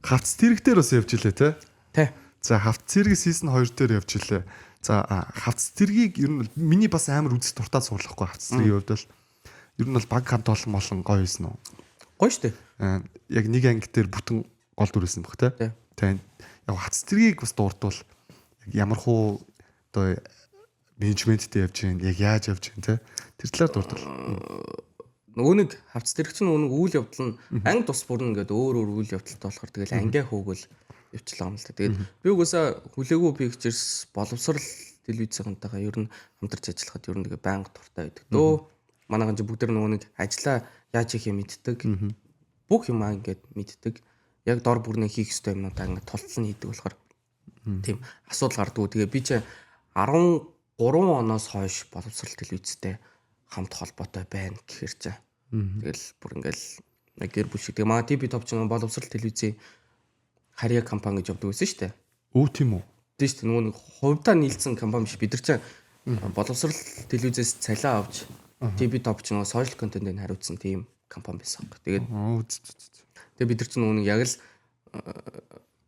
Хавц тэрэг дээр бас явж илээ те. Тэ. За хавц зэрэг season 2 дээр явж илээ. За хавц зэргийг ер нь миний бас амар үзэх дуртай суурлахгүй хавц зэргийн хувьд бол ер нь бол баг хамт олон гоё юмсэн үү? Гоё штэ. Яг нэг анги дээр бүтэн гол дүрсэн баг те. Тэ. Яг хавц зэргийг бас дурдвал яг ямар хуу одоо менежменттэй явж гин яг яаж явж гин те. Тэр талаар дурдвал. Нөгөө нэг хавц зэрэг чинь нөгөө үйл явдал нь анги тус бүр ингээд өөр үйл явдалтай болохоор тэгэл ангиа хөөгөл явчлаа юм л та. Тэгээд би угаасаа хүлээгүй pictures боловсрал телевизийнхантайгаа ер нь хамтарч ажиллахад ер нь тэгээ байнга дуртай байдаг. Дөө манайхан ч бүгд нөгөө нэг ажиллаа яаж хийх юм мэддэг. Бүх юм ингээд мэддэг. Яг дор бүрнээ хийх ёстой юмнуудаа ингээд тултал нь хийдэг болохоор тийм асуудал гардггүй. Тэгээ би ч 13 оноос хойш боловсрал телевизтэй хамт холбоотой байна гэхэр чи. Тэгэл бүр ингээл гэр бүл шиг. Тэгээ маа TV топ ч боловсрал телевизийн харьяа компани гэж явдаг байсан шүү дээ. Өө тийм үү? Тийм шүү дээ. Нөгөө нэг хувьдаа нийлсэн компани биш. Бид нар чинь боловсрал телевизээс цалиа авч TV топ ч нөгөө сошиал контентыг хариуцсан тийм компани байсан. Тэгээд тэгээ бид нар чинь нөгөө нэг яг л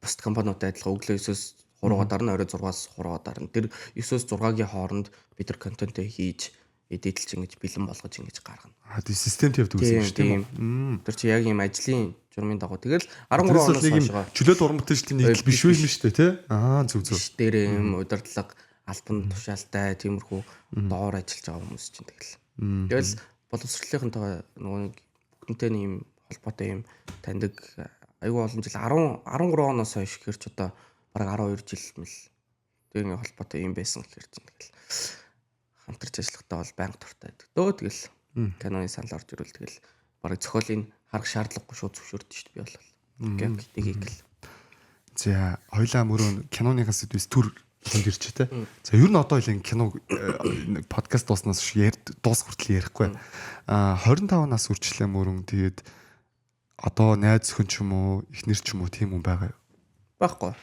бусд компаниудтай адилхан өглөө 9-өөс 3-аар дарна, орой 6-аас 3-аар дарна. Тэр 9-өөс 6-гийн хооронд бид нар контентоо хийж эдэлж ингэж бэлэн болгож ингэж гаргана. Тийм системтэй явдаг гэсэн шүү дээ. Тэр чи яг юм ажлын журмын дагуу. Тэгэл 13 оноос хойш чөлөө дурматчдын нэг биш үү шүү дээ, тий? Зүг. Дээр юм удирдлага, альбан тушаалтай тиймэрхүү доор ажиллаж байгаа хүмүүс чинь тэгэл. Тэгэл боловсролынхонтойгоо нөгөө нэг бүхэнтэй нэг юм холбоотой юм таньдаг айгүй олон жил 13 оноос хойш гэхэр ч одоо бараг 12 жил мэл тэрний холбоотой юм байсан гэхэр чинь тэгэл хамтарч ажиллахдаа бол байнга дуртай байдаг. Тэгэл киноны санал орж ирвэл тэгэл бараг зохиолыг харах шаардлагагүй шууд зөвшөөрдөг шүү дээ би бол. Гэмт гэдгийг л. За хоёлаа мөрөө киноныхаас сэдвээс төр хүнд ирч тэ. За ер нь одоо л кино подкаст дууснаас дуус хүртэл ярихгүй. 25 нас хүрчлээ мөрөн тэгээд одоо найз зөвхөн ч юм уу эхнэр ч юм уу тийм хүн байгаа юу? Байхгүй.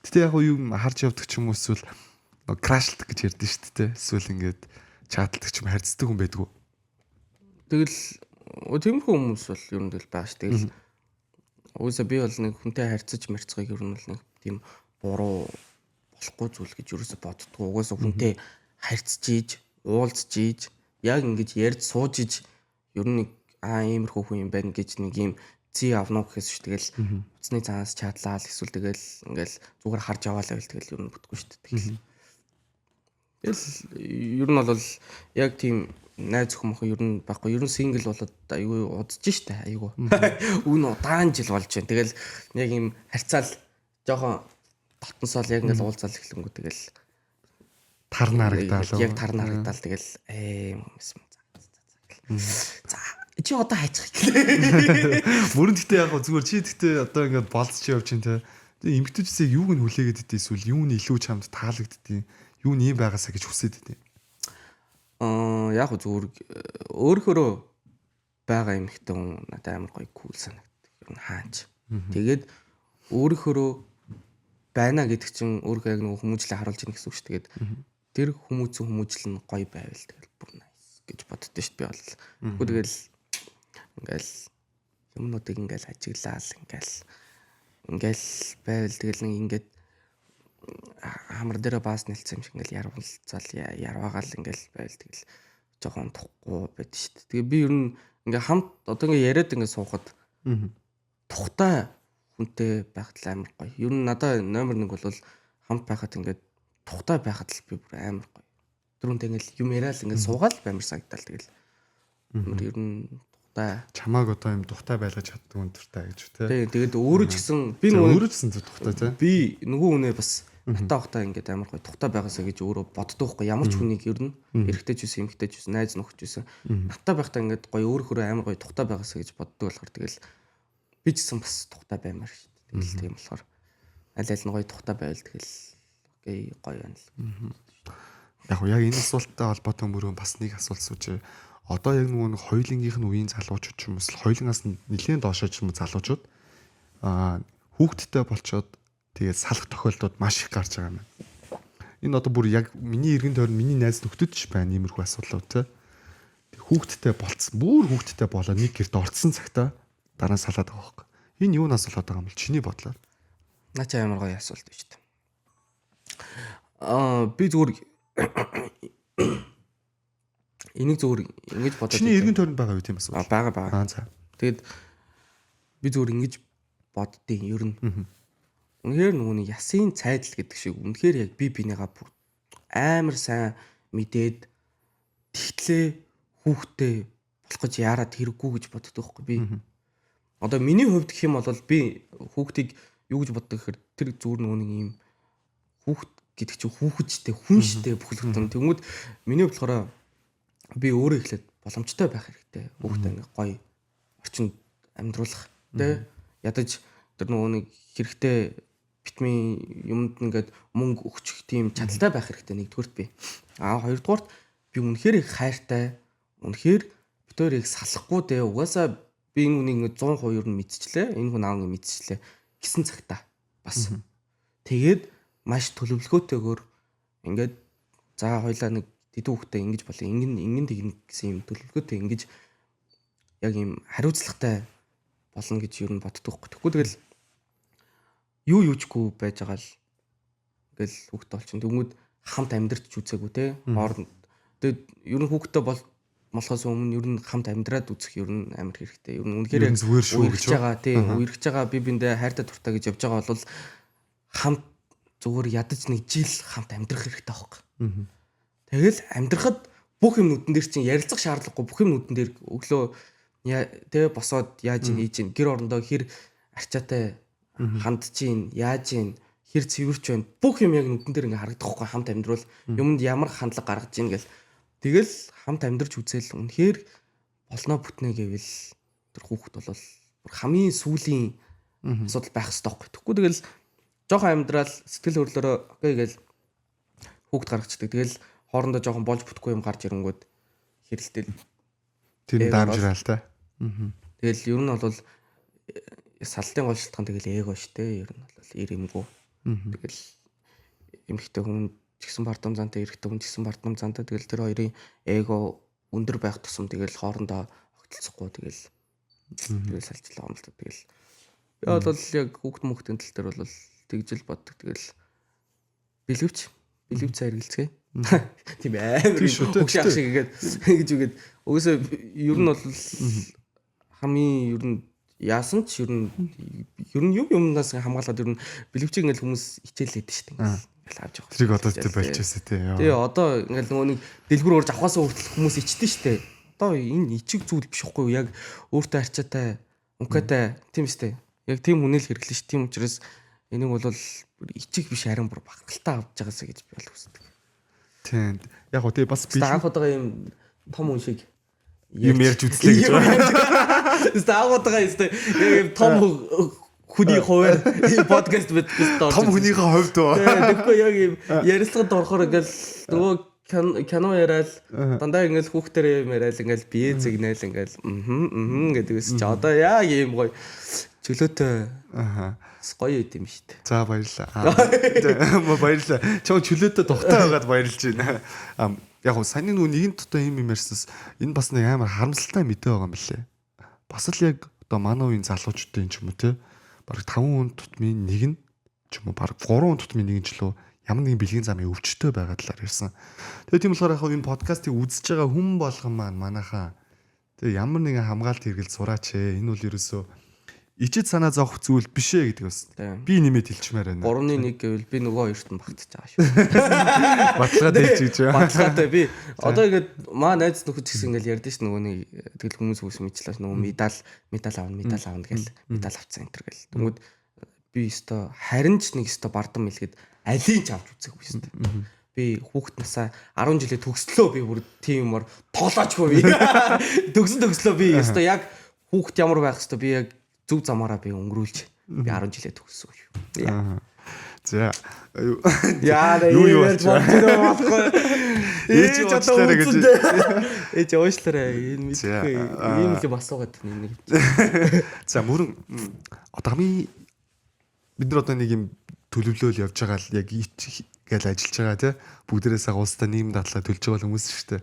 Гэтэ яг юу харж явдаг ч юм уу эсвэл крашлдаг гэж ярьдэн шүү дээ. Эсвэл ингээд чаталдаг ч юм харьцдаг хүн байдаг уу? Тэгэл тиймэрхүү хүмүүс бол ер нь тэгэл байгаа ш. Тэгэл уусаа би бол нэг хүнтэй харьцаж мэрцгийг ер нь бол нэг тийм буруу болохгүй зүйл гэж ерөөсө боддгоо. Угаасаа хүнтэй харьцаж ийж, уулзж ийж, яг ингэж ярьж сууж ийж ер нь нэг иймэрхүү хүн юм байна гэж нэг юм зүй авна гэхээс ш. Тэгэл уцны цаанаас чадлаа л эсвэл тэгэл ингээл зүгээр харж аваалаа байл тэгэл ер нь бүтгүй ш. Тэгэл ер нь бол яг тийм найз өхөн мөн ер нь байхгүй. Ер нь сингл болоод айгүй удаж штэ айгүй. Үн удаан жил болж байна. Тэгэл яг юм харьцаал жоохон татансаал яг ингээл уулзаал эхлэнгүү тэгэл тар нарагдаал. Яг тар нарагдаал тэгэл за чи одоо хайчих гэлээ. Мөрөнд гэтээ яг зүгээр чи гэтээ одоо ингээд болцож явж чинь те. Тэгээ эмгтүүчсээ юуг нь хүлээгээд идэв эсвэл юу нь илүү чамд таалагддیں۔ Юу нь юм байгаасаа гэж хүсээд идэв. Яг зүгээр өөрөөрөө байгаа юм ихтэй хүн надад амар гоё кул санагддаг. Ер нь хаач. Тэгээд өөрөөрөө байна гэдэг чинь өөргөө яг нэг хүмүүжлээ харуулж ийн гэсэн үг шүү. Тэгээд тэр хүмүүжил нь гоё байвал тэгэл бүр nice гэж боддоо шүү би бол. Тэгэл ингээл юмнуудыг ингээл ажиглаал ингээл байвал тэгэл нэг ингээд хамар дээр баас нэлцсэн юм шиг ингээл ярвалцаал ярваагаал ингээл байвал тэгэл жоохон тухгүй байд шүү дээ. Тэгээ би ер нь ингээ хамт одоо ингээ яриад ингээ суухад тухтай хүнтэй байхад л амар гоё. Ер нь надад номер 1 бол хамт байхад ингээ тухтай байхад л би бүр амар гоё. Түрүүнтэй ингээл юм яриад ингээ суугаал баймар санагдал тэгэл. Ер нь тухтай чамааг одоо юм тухтай байлгаж чаддаг хүн төртэй гэж үү те. Тэгээд өөрөө ч гэсэн би өөрөө ч гэсэн тухтай те. Би нөгөө үнэ бас натаахтай ингээд амар гоё тухтай байгаасаа гэж өөрөө боддог байхгүй. Ямар ч хүнийг ер нь эрэгтэй ч үсэн эмэгтэй ч үсэн найз нөхөж үсэн натаа байхдаа ингээд гоё өөрөө амар гоё тухтай байгаасаа гэж боддог болохоор тэгэл би ч гэсэн бас тухтай баймаар шүү дээ. Тэгэл тийм болохоор аль аль нь гоё тухтай байвал тэгэл окей гоё байна л. Яг энэ асуулттай холбоотой мөрөө бас нэг асуулт сууж. Одоо яг нөгөө хоёулынгийнх нь үеийн залуучууд ч юм уу хоёулынгаас нэлээд доошоо ч юм уу залуучууд хүүхдтэй болчоод тэгээд салах тохиолдод маш их гарч байгаа юм. Энэ одоо бүр яг миний эргэн тойрон миний найз нөхдөд ч байна иймэрхүү асуудлууд те. Хүүхдтэй болцсон бүр хүүхдтэй болоо нэг гэрт орцсон цагтаа дараа нь салаад байгаа байхгүй. Энэ юунаас болоод байгаа юм бол чиний бодлоор? Наа чи амар гоё асуулт байна шүү дээ. Би зүгээр энийг зүгээр ингэж бодож чиний эргэн тойронд байгаа юу тийм асуулт? Бага. За. Тэгэд би зүгээр ингэж боддیں۔ Ер нь үнэхээр нүуний ясын цайдал гэдэг шиг үнэхээр яг би бинийгаа бүр амар сайн мэдээд тэгтлээ хүүхдээ болох гэж яарад хэрэггүй гэж боддог байхгүй би. Одоо миний хувьд гэх юм бол би хүүхдийг юу гэж боддог гэхээр тэр зүгээр нүуний юм хүүхд гэдэг чинь хүүхэдтэй хүн штэй бүхэлдэн. Тэнгүүд миний хувьд болохоор би өөрөө ихлээд боломжтой байх хэрэгтэй. Хүүхдээ ингээ гоё орчинд амьдруулах тэ ядаж тэр нэг хэрэгтэй витамин юмд ингээд мөнгө өгчих тийм чадaltaй байх хэрэгтэй нэгдүгürt би. Хоёрдугаарт би үнэхээр их хайртай. Үнэхээр битээр их салахгүй дээ. Угаасаа би энэ үнийг 100% ер нь мэдчихлээ. Энэ хүн аав ингэ мэдчихлээ гэсэн цагтаа бас. Тэгээд маш төлөвлөгөөтэйгээр ингээд за хоёлаа нэг тэдүү хөхтэй ингэж болоо ингэн тэгнэ гэсэн юм төлөвлөгөөтэй ингэж яг юм хариуцлагатай болно гэж ер нь боддог байхгүй. Тэгэхгүй тэгэл юу юучгүй байж байгаа л ингээл хүүхдтэй болчихно. Тэгмүүд хамт амьдрч үзээгүй те хооронд. Тэгээд ер нь хүүхдтэй болохоос өмнө ер нь хамт амьдраад үзэх ер нь амар хэрэгтэй. Ер нь үнэхээр үерхэж байгаа тийм үерхэж байгаа би биндээ хайртай дуртай гэж явж байгаа бол хамт зүгээр ядаж нэг жил хамт амьдрах хэрэгтэй байхгүй. Тэгэл амьдрахад бүх юм нүдэн дээр чинь ярилцах шаардлагагүй бүх юм нүдэн дээр өглөө тэгээ босоод яаж ийн хийж ийн гэр орондоо хэр арчаатай хандж ийн яаж ийн хэр цэвэрч байна бүх юм яг нүдэн дээр ингээ харагдахгүй хамт амьдрал юмд ямар хандлага гаргаж ийн гэл тэгэл хамт амьдарч үзэл үнэхээр болноо бүтнэ гэвэл тэр хүүхэд бол хамгийн сүүлийн асуудал байх хэрэгтэй байхгүй. Тэгэхгүй тэгэл жоохон амьдрал сэтгэл хөдлөлөөрөө окей гэл хүүхэд гаргацдаг. Тэгэл хоорондоо жоохон болж бүтэхгүй юм гарч ирэнгүүт хэрэлтэл тэр даамжраал та. Тэгэл ер нь бол салтын гол шалтгаан тэгэл эго штэ. Ер нь бол ир эмгүү. Тэгэл эмэгтэй хүн ч гэсэн бардам зантай, эрэгтэй хүн ч гэсэн бардам зантай. Тэгэл тэр хоёрын эго өндөр байх тусам тэгэл хоорондоо огтлцохгүй тэгэл салжлаа юм л та. Тэгэл яа бол яг хүүхд мөхтэн тал дээр бол тэгжил боддог. Тэгэл бэлгэвч цаа хэрэгэлцгээ. Тийм амар хөшөөх шиг ингээд ингэж үгээд өөөсөө ер нь бол хамгийн ер нь яасан ч ер нь юмнаас хамгаалаад ер нь бэлгэвчийг ингээл хүмүүс хичээлээд штэ ингээл авч явах. Тэрийг одоо тийм болчихсон тий. Тэгээ одоо ингээл нөгөө нэг дэлгүр урж авахаасаа хүртэл хүмүүс ичдэн штэ. Одоо энэ ичиг зүйл биш үхгүй юу? Яг өөртөө арчаатай, ункатай тийм штэ. Яг тийм хүнэл хэрэглэн ш. Тийм учраас энийг бол ичиг биш харин бүр багталтаа авч байгаасаа гэж би бол үздэг. Тийм. Яг гоо тий бас би анх удаа юм том хүн шиг юм ярьж үзлээ гэж байна. Стаавуудаа юм том хүний хуваар подкаст мэдээс доо. Том хүнийхээ хувьд уу. Тэгэхгүй яг юм ярилцлагад орохоор ингээл нөгөө кино яриад дандаа ингээл хүүхдээр юм яриад ингээл бие зэгнээл ингээл гэдэгс чи одоо яг юм гоё чөлөөтэй гоё юм шүү дээ. За баярлалаа. Баярлалаа. Чоо чөлөөтэй тухтай байгаад баярлж байна. Яг гоо саний нөгөө нэгэн дотоо юм ярьсанс энэ бас нэг амар харамсалтай мэдээ байгаа юм лээ. Бас л яг одоо манай үеийн залуучуудын ч юм уу те бараг 5 хүн тутмын нэг нь ч юм уу бараг 3 хүн тутмын нэг нь ч лөө ямар нэгэн бэлгийн замын өвчтөй байгаа талаар ярьсан. Тэгээ тийм болохоор яг энэ подкастыг үзэж байгаа хүн болгон маань манайхаа тэгээ ямар нэгэн хамгаалт хэрэгэл сураач ээ. Энэ бол ерөөсөө ичид санаа зовх зүйл биш ээ гэдэг бас би нэмээд хэлчмээр байна. 3-1 гэвэл би нөгөө хоёрт нь багтаж байгаа шүү. Баталгаад хэлж гэж байна. Баталгаатай би одоо ингээд маа найз нөхөд гэсэн ингээд ярьдэн ш нөгөө нэг тэгэл хүмүүс мэдчихлээ нөгөө медаль аавна гэл медаль авцсан энэ төр гэл. Тэнгүүд би өстой харин ч нэг өстой бардам мэлгээд алийг ч авч үзээгүй өстой. Би хүүхэд насаа 10 жилээ төгслөө би бүр тийм юмар тоолоочгүй би. Төгслөө би өстой яг хүүхэд ямар байх өстой би яг зүг замаараа би өнгөрүүлж би 10 жилээ төгссөн юу. За юу ярьж болохгүй. Ээж уучлаарай гэж. Ээж уучлаарай. Энэ мэдгүй. Ийм л асуугаад нэг. За мөрөн одоо хамгийн бид нар одоо нэг юм төлөвлөөл явж байгаа л яг гээл ажиллаж байгаа тий. Бүгдээрээ сага улстай нийгэм дадлага төлж байгаа хүмүүс шүү дээ.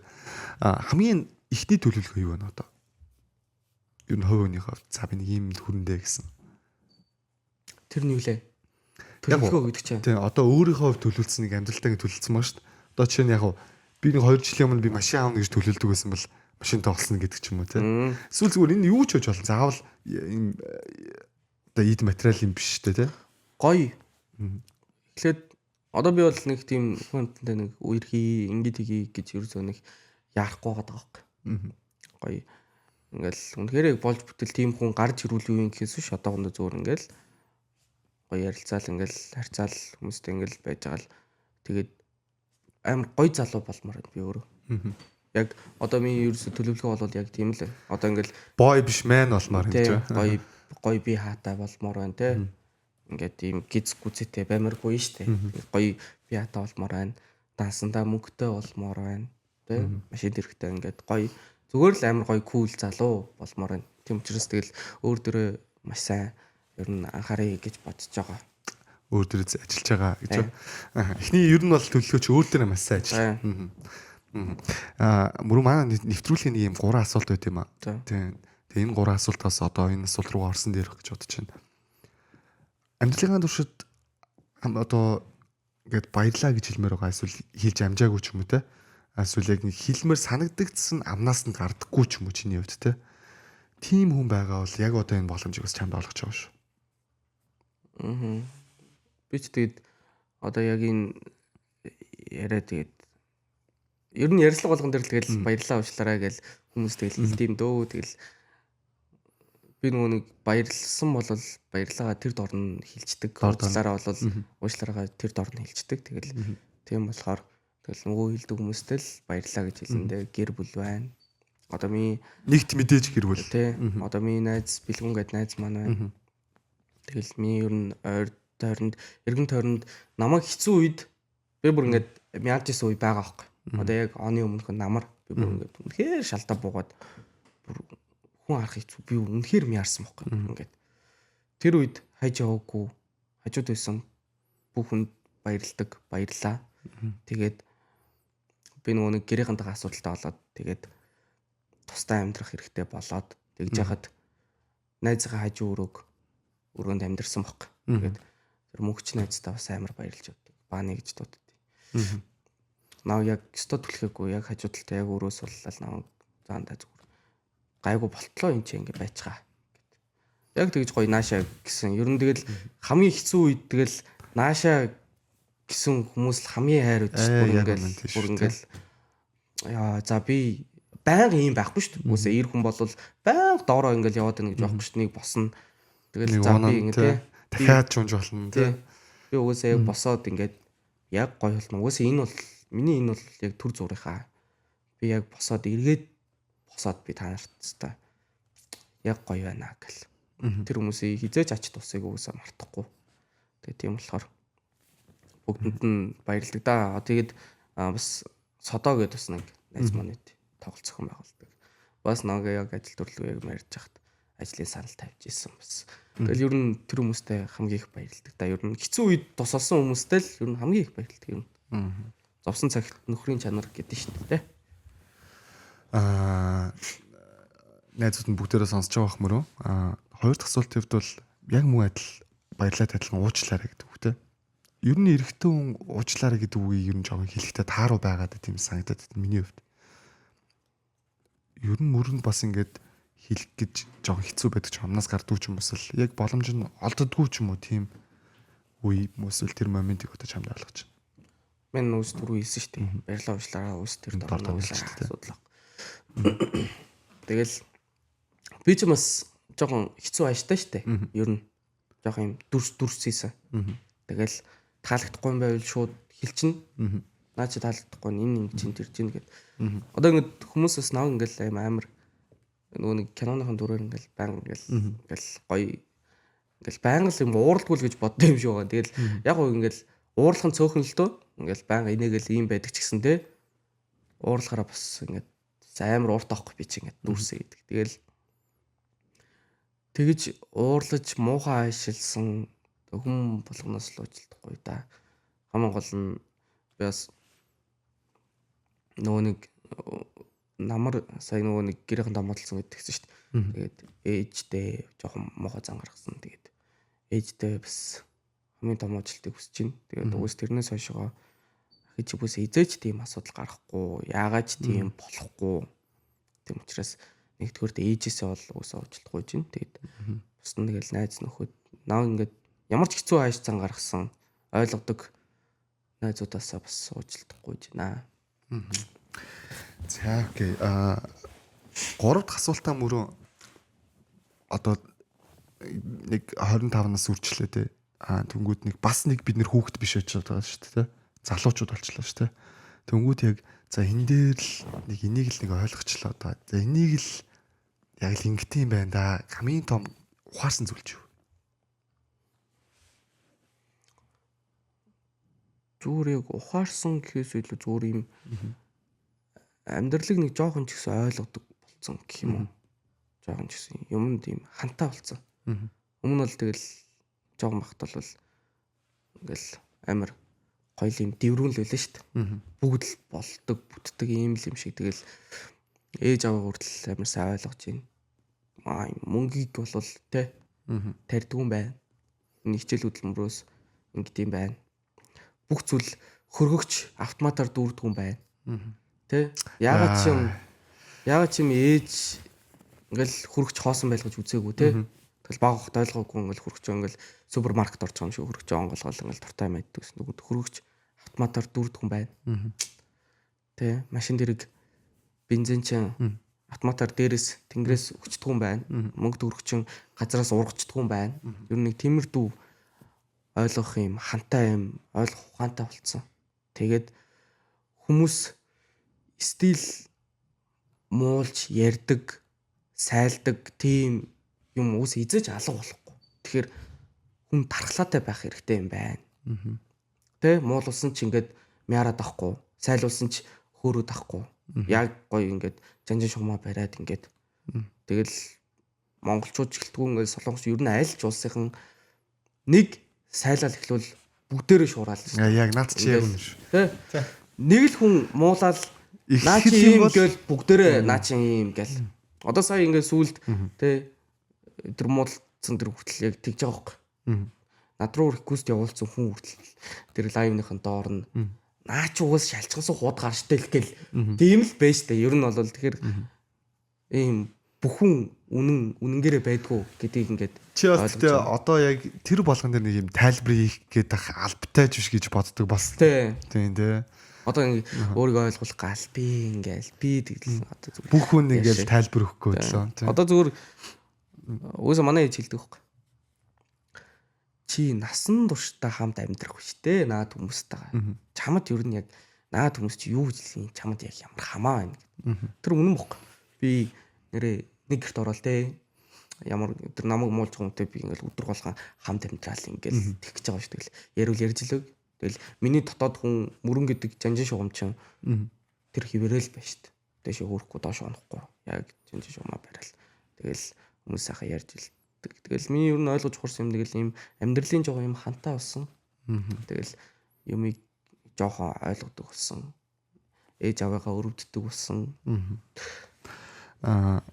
Хамгийн ихний төлөвлөгөө юу вэ одоо? Юу н хувийнхоо за би нэг юм хүрэндээ гэсэн. Тэр нь юу лээ? Төлөвлөгөө гэдэг чинь. Тийм одоо өөрийнхөө хувьд төлөвлөсөн нэг амьдралтаа ингэ төлөвлөсөн маа шүү дээ. Одоо чинь яг би нэг 2 жилийн өмнө би машин аавна гэж төлөвлөдөг байсан бол машин тоглосно гэдэг ч юм уу тийм. Эсвэл зүгээр энэ юу ч хийж болно. Заавал ийм одоо эд материал юм биш шүү дээ тийм. Гоё. Эхлээд одоо би бол нэг тийм хүнтэй нэг үерхий ингэж хий гэж ерөөсөө нэг яарахгүй байгаа байхгүй. Гоё. Ингээл үнэхээр болж бүтэл тийм хүн гарч ирүүл юу юм гэхээс биш одоохондоо зүгээр ингээл гоё ярилцаал ингээл харьцаал хүмүүстэй ингээл байж байгаа л тэгээд амар гоё залуу болмоор байна би өөрөө. Яг одоо миний ерөөсө төлөвлөгөө бол яг тийм л. Одоо ингээл бой биш мэн болмоор гэж байна. Гоё би хаатай болмоор байна те. Ингээд тийм гиз гүцэтэй баймаргүй штэ. Гоё би хаатай болмоор байна. Даасандаа мөнгөтэй болмоор байна. Тэ машин дэрхтэй ингээд гоё зүгээр л амар гоё кул залуу болмоор байна. Тийм учраас тэгэл өөр дөрөө маш сайн ер нь анхаарай гэж бодож байгаа. Өөр дөрөө ажиллаж байгаа гэж байна. Эхний ер нь бол төлөвлөгөөч өөр дөрөө маш сайн ажиллаа. Мөрөө манай нэвтрүүлгийн нэг юм 3 асуулт байт юм аа. Тийм. Тэгээ энэ 3 асуултаас одоо энэ асуулт руу орсон дээрх гэж бодож байна. Амьдралын туршид одоо ингээд баярлаа гэж хэлмээр байгаа эсвэл хийж амжаагүй ч юм уу те. Эсвэл яг хэлмээр санагдагдсан амнаас нь гардаггүй ч юм уу чиний хувьд те. Тим хүн байгаа бол яг одоо энэ боломжийг бас чамд олгож байгаа шүү. Би ч тэгээд одоо яг энэ яриа тэгээд ер нь ярьцлага болгон дээр тэгэл баярлалаа уучлаарай гэл хүмүүс тэгэл хэлдэм дөө тэгэл би нөгөө нэг баярлсан бол баярлагаа тэр дор нь хилчдэг. Уучлаараа бол уучлаараа тэр дор нь хилчдэг. Тэгэл тийм болохоор тэгэл нөгөө хилдэг хүмүүстэй л баярлаа гэж хэлэндээ гэр бүл байна. Одоо нэгт мэдээж гэр бүл. Тий. Одоо найз бэлгүн гэд найз маань байна. Тэгэл ер нь ойр тойронд эргэн тойронд намайг хэцүү үед би бүр ингээд мяаж исэн үе байгаа байхгүй. Одоо яг оны өмнөх намар би бүр ингээд үнэхээр шалдаа буугаад бүр хүн харах хэцүү би үнэхээр мяарсан байхгүй. Ингээд тэр үед хайж яваагүй хажууд байсан бүхэнд баярлдаг баярлаа. Тэгээд би нөгөө нэг гэрийнхэнтэйгээ асуудалтай болоод тэгээд тусдаа амьдрах хэрэгтэй болоод тэгж яхад найзгаа хажуу өрөөнд амьдрсан байхгүй. Тэгээд тэр мөнхч найзтай бас амар баярлж явдаг. Бааны гэж дууддаг. Наа яг өстө түлхэхгүй яг хажуу талтай яг өрөөс боллоо наа заандаа зүгээр. Гайгүй болтлоо энэ ч ингэ байцгаа гэд. Яг тэгж гоё наашаа гэсэн. Ер нь тэгэл хамгийн хэцүү үед тэгэл наашаа гэсэн хүмүүс л хамгийн хайр үзэж бүр ингээл яа за би байнга юм байхгүй шүү дээ. Үгүйсээ ир хүн болвол байнга доороо ингээл яваад байна гэж байхгүй шүү дээ. Нэг босно. Тэгэл за би ингэ дахиад чунж болно тий. Би угсаа яг босоод ингээд яг гоё болно. Угсаа энэ бол миний энэ бол яг төр зурийнхаа. Би яг босоод эргээд босоод би та нарт та яг гоё байна гэл. Тэр хүмүүсийн хизээч ач тусыг угсаа мартахгүй. Тэгээ тийм болохоор бүгдэнд нь баярлдаг да. Тэгээд бас содоо гэдээ бас нэг найз маань тоглолт зохион байгуулдаг. Бас нэг яг ажил төрлөг ярьж хахад ажлын санал тавьж исэн бас. Тэгэл ер нь тэр хүмүүстэй хамгийн их баярлдаг. Да ер нь хэцүү үед тусалсан хүмүүстэй л ер нь хамгийн их баярлдаг юм. Зовсон цагт нөхрийн чанар гэдэг шүү дээ. Найзууд нь бүгдээрээ сонсож байгаа юм уу? Хоёр дахь асуултын хувьд бол яг муу адил баярлаад адилхан уучлаарай гэдэг үг те. Ер нь эрэгтэй хүн уучлаарай гэдэг үгийг ер нь жоохон хэлэхдээ тааруу байгаад тийм санагдаад миний хувьд. Ер нь мөрөнд бас ингээд хэлэх гэж жоохон хэцүү байдаг ч амнаас гардаг ч юм уус л яг боломж нь олддоггүй ч юм уу тийм үе хүмүүсэл тэр моментийг одоо чамд ойлгож байна. Мен нүс түрүү хэлсэн шүү дээ. Баярлалаа уучлаарай уус тэр дор асуудал. Тэгэл би ч бас жоохон хэцүү ааштай шүү дээ. Ер нь жоохон юм дүрсийсэн. Тэгэл таалагдахгүй юм байвал шууд хэлчихнэ. Наа чи таалагдахгүй энэ чинь тэр чинь гэд. Одоо ингэ хүмүүсээс нав ингээл амар нөгөө нэг киноныхон дүрээр ингээл баян ингээл гоё ингээл баян л юм ууралдгүй л гэж боддог юм шиг байгаа. Тэгэл яг гоо ингээл уурлахын цөөхөн л дөө ингээл баян инээгээл ийм байдаг ч гэсэн те уурлахаараа бас ингээд амар уурт авахгүй би чи ингээд дүрсээ гэдэг. Тэгэл тэгэж уурлаж муухай айшилсан хүн болгоноос л уучлахгүй да. Хамгийн гол нь би бас нөгөө нэг намар сая нөгөө нэг гэрийнхэн домодлсон гэдгийгсэн шүү дээ. Тэгээд ээжтэй жоохон мохоо зан гаргасан. Тэгээд ээжтэй бас хамгийн том ажилтыг хүсэж байна. Тэгээд угс тэрнээс хойшоо ахиж бүс эзээч тийм асуудал гарахгүй. Яагаад ч тийм болохгүй. Тийм учраас нэгдүгээрт ээжээсээ бол угсаа уучлахгүй чинь. Тэгээд бус нь тэгэл найз нөхөд наа ингээд ямар ч хэцүү хайш зан гаргасан ойлгодог найзуудаасаа бас уучлахгүй байна. За окей. Гурав дахь асуултаа мөрөө одоо нэг 25-наас үрчлээ те. Тэнгүүд нэг бас нэг бид нэр хүүхэд биш байж байгаа шүү дээ те. Залуучууд болчихлоо шүү дээ. Тэнгүүд яг за энэ дээр л нэг энийг л нэг ойлгочлоо одоо. За энийг л яг л ингэт юм байна да. Хамгийн том ухаарсан зүйл ч юу? Зүгээр яг ухаарсан гэхээс илүү зүгээр юм амьдралыг нэг жоохон ч гэсэн ойлгодог болсон гэх юм уу. Жоохон ч гэсэн юмд ийм хантай болсон. Өмнө бол тэгэл жоохон бахт бол ингээл амар гоё юм дэврүүлээ шүү дээ. Бүгд л болдог, бүтдэг ийм л юм шиг тэгэл ээж аваа хүртэл амар сайн ойлгож байна. Мөнгийг бол тэ тарьдгүй юм байна. Энэ хичээл хөдөлмөрөөс ингэдэм байна. Бүх зүйл хөргөгч автоматар дүүрдэг юм байна. Тэ? Яагаад ч юм ээж ингээл хөргөч хоосон байлгаж үзээгүй те. Тэгэл баг хот ойлгоогүй ингээл хөргөч ингээл супермаркет орж байгаа юм шиг хөргөч онгоолгол ингээл туртай мэддэг гэсэн. Нөгөө хөргөч автоматар дүүрдэг юм байна. Тэ? Машин дэрэг бензин чин автоматар дээрээс тэнгэрээс өчтдгүн байна. Мөнгө төгрөгчин газараас ургачдгүн байна. Ер нь нэг тиймэрдүү ойлгох юм, хантай юм, ойлгох ухаантай болцсон. Тэгээд хүмүүс стил муулж ярьдаг, сайлдаг тийм юм уус эзэж алга болохгүй. Тэгэхээр хүн тархлаатай байх хэрэгтэй юм байна. Тэ муулсан ч ингээд мяарад ахгүй, сайлуулсан ч хөөрөд ахгүй. Яг гоё ингээд жанжин шугамаа бариад ингээд тэгэл монголчууд ч гэлтгүй ингээд солонгос ер нь аль ч улсынхан нэг сайлал эхлүүл бүгдээрээ шуурал. Яг наад чи яг үнэ шүү. Тэ нэг л хүн муулаад наа чи ийм гэл бүгдээрээ наа чи ийм гэл. Одоо сая ингээд сүулт тэ тэр муулсан тэр хүртэл яг тэгж байгаа байхгүй. Над руу реквест явуулсан хүн хүртэл тэр лайвныхын доор нь наач угаас шалчгансан хууд гарчтай л гэл тийм л байж та. Ер нь бол тэгэхээр ийм бүхэн үнэнгээрээ байдгүй гэдгийг ингээд чи өөртөө одоо яг тэр болгон дээр нэг юм тайлбар хийх гээд ах албатай ч биш гэж боддог бас. Тийм тий. Одоо ингээд өөрийгөө ойлгох гал би ингээл би тэгэл одоо зүгээр бүх хүн ингээл тайлбар өгөхгүй лөө. Одоо зүгээр өөсөө манай ээж хэлдэг байхгүй. Чи насан туршдаа хамт амьдрах биш те наад хүмүүстэйгээ. Чамд ер нь яг наад хүмүүс чи юу гэж хэлсэн чамд яг ямар хамаа байна гэдэг. Тэр үнэн бохгүй. Би нэрээ нэг гэрт орол те ямар тэр намайг муулж байгаа юмтай би ингээл өдөр болгон хамт амьдрал ингээл тэгж байгаа шүү дээ. Ярил ярьж лөө. Тэгэл миний дотоод хүн мөрөн гэдэг жанжин шугамчин тэр хിവэрэл байна шүү дээ. Дэше хөөрөхгүй доош онохгүй. Яг жанжин шугамаа барайл. Тэгэл хүмүүс сайхан ярьж ил. Тэгэл миний ер нь ойлгож ухаарсан юм тэгэл ийм амьдралын жоо юм хантай болсон. Тэгэл юмыг жоохон ойлгодог болсон. Ээж аваагаа өрөвддөг болсон. Яг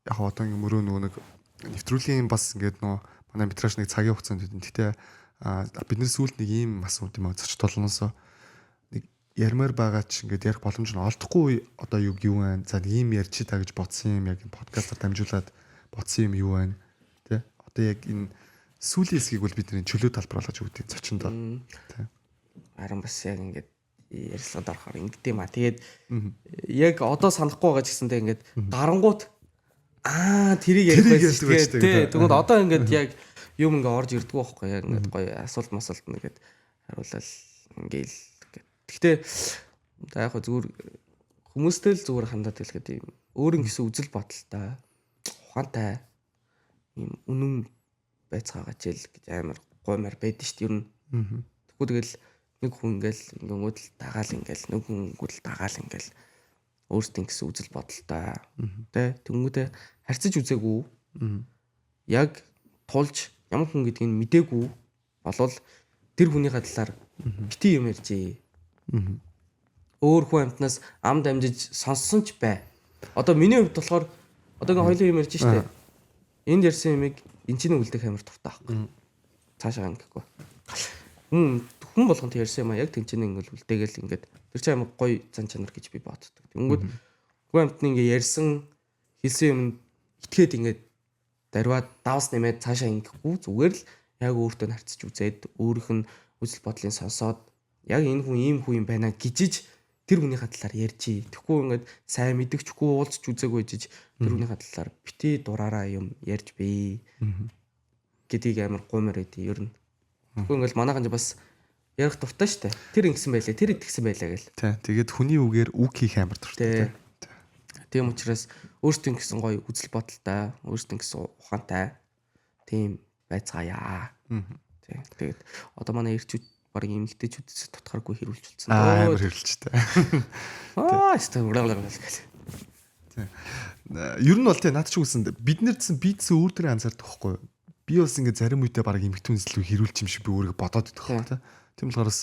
одоо ингэ мөрөө нэг нэвтрүүлгийн бас ингээд нөө манай метраж нэг цагийн хугацаанд хэдэн. Гэтэ бид нэр сүүлд нэг ийм асуулт юм зочд толноосоо нэг ярмаар байгаа ч ингээд ярих боломж нь олдохгүй одоо юу вэ? За нэг ийм ярьчих та гэж бодсон юм яг подкастаар дамжуулаад бодсон юм юу байна? Тэ? Одоо яг энэ сүүлийн хэсгийг бол бидний чөлөө талбар болгож өгдөг зочиндоо. Тэ. Харин бас яг ингээд ярьслаад орохоор ингэдэм ма. Тэгээд яг одоо санахгүй байгаа ч гэсэндээ ингээд гарангууд тэрийг ярих байсан тий. Тэгвэл одоо ингээд яг юм ингээ орж ирдгүү байхгүй яг ингээд гоё асуулт масуулт нэгэд хариулал ингээл гэд. Гэхдээ за яг зүгээр хүмүүстэй л зүгээр хандаад хэлэхэд юм өөрийн гэсэн үзэл бодолтой ухаантай юм үнэн байцгаагаа чил гэж амар гоймар байдаг шүү дээ ер нь. Тэгвэл тэгэл нэг хүн ингээл ингэнгүүт л дагаал ингээл нэг хүн ingүүт л дагаал ингээл өөртөө гэсэн үзэл бодолтой тэ тэнгүүтээ харьцаж үзээгүй яг тулж ямар хүн гэдгийг мдээгүй болвол тэр хүнийхээ талаар бити юм ярьжээ. Өөр хүн амтнаас ам дамжиж сонссон ч бай. Одоо миний хувьд болохоор одоо ингээ хоёлын юм ярьж штэ. Энд ярьсан юмыг энэ чинь үлдэх амар туртаа байхгүй. Цаашаа ингэхгүй. Хүн болгонд ярьсан юм а яг тэнцэнэ ингээл үлдээгээл ингээд тэр чинь амар гоё зан чанар гэж би боддог. Тэнгүүд хүн амтны ингээ ярьсан хэлсэн юм итгээд ингээд дарваад давс нэмээд цаашаа ингэхгүй зүгээр л яг өөртөө харьцаж үзээд өөрийнх нь үзэл бодлын сонсоод яг энэ хүн ийм хүн юм байна гिजиж тэр хүнийхээ талаар ярьжий. Тэгэхгүй ингээд сайн мэдгчгүй уулзч үзээгүй жиж тэр хүнийхээ талаар бити дураараа юм ярьж бий. Гэдгийг амар гомор эдий ер нь. Тэгэхгүй ингээд манайхан бас ярих дуртай штэ. Тэр ингэсэн байлээ, тэр идгсэн байлаа гэл. Тий. Тэгээд хүний үгээр үг хийх амар дуртай. Тийм учраас өөртөө ингэсэн гоё үзэл бодолтой, өөртөө ингэсэн ухаантай тийм байцгаая. Тий. Тэгээд одоо манай ирчүүд баг эмгтээчүүдээс тутахааргүй хэрүүлж болсон. Амар хэрүүлжтэй. Стэ. Тий. Ер нь бол тий над ч үсэн бид нэрдсэн битсэн өөр төрлийн анзаардаг байхгүй юу? Би бас ингэ зарим үедээ баг эмгтүүнслүү хэрүүлчих юм шиг би өөрийгөө бодоод идэх байхгүй тий. Тийм болохоор бас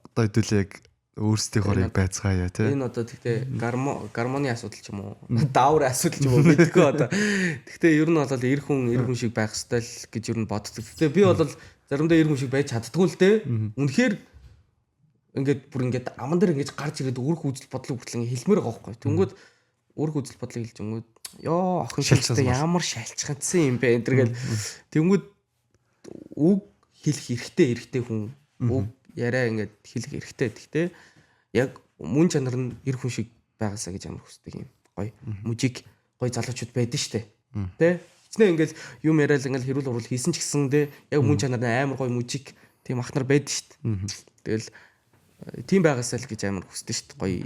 одоо хэдүүл яг өөрсдийнхөө байцгаая тий. Энэ одоо тэгтээ гармоны асуудал ч юм уу? Дааврын асуудал ч юм уу мэдгүй одоо. Тэгтээ ер нь бол эр хүн шиг байх ёстой л гэж ер нь боддог. Тэгтээ би бол заримдаа эр хүн шиг байж чаддгүй л дээ. Үнэхээр ингээд бүр ингээд аман дээр ингэж гарч ирээд өөрх үзэл бодлыг хүртэл хэлмээр байгаа байхгүй. Тэнгүүд өөрх үзэл бодлыг хэлж өнгөд ёо охин шилжтэй ямар шалчганцсан юм бэ энэ төр гэл. Тэнгүүд үг хэлэх эрхтэй хүн үг яриа ингээд хэлэх эрхтэй. Тэгтээ яг мөн чанар нь эр хүн шиг байгаасаа гэж амар хүсдэг юм. гоё мужик гоё залуучууд байдэн штэ. Тэ? Хичнээн ингээл юм яриад ингээл хэрүүл урал хийсэн ч гэсэн тэ яг мөн чанар амар гоё мужик тийм ах нар байдэн штэ. Тэгэл тийм байгаасаа л гэж амар хүсдэн штэ. Гоё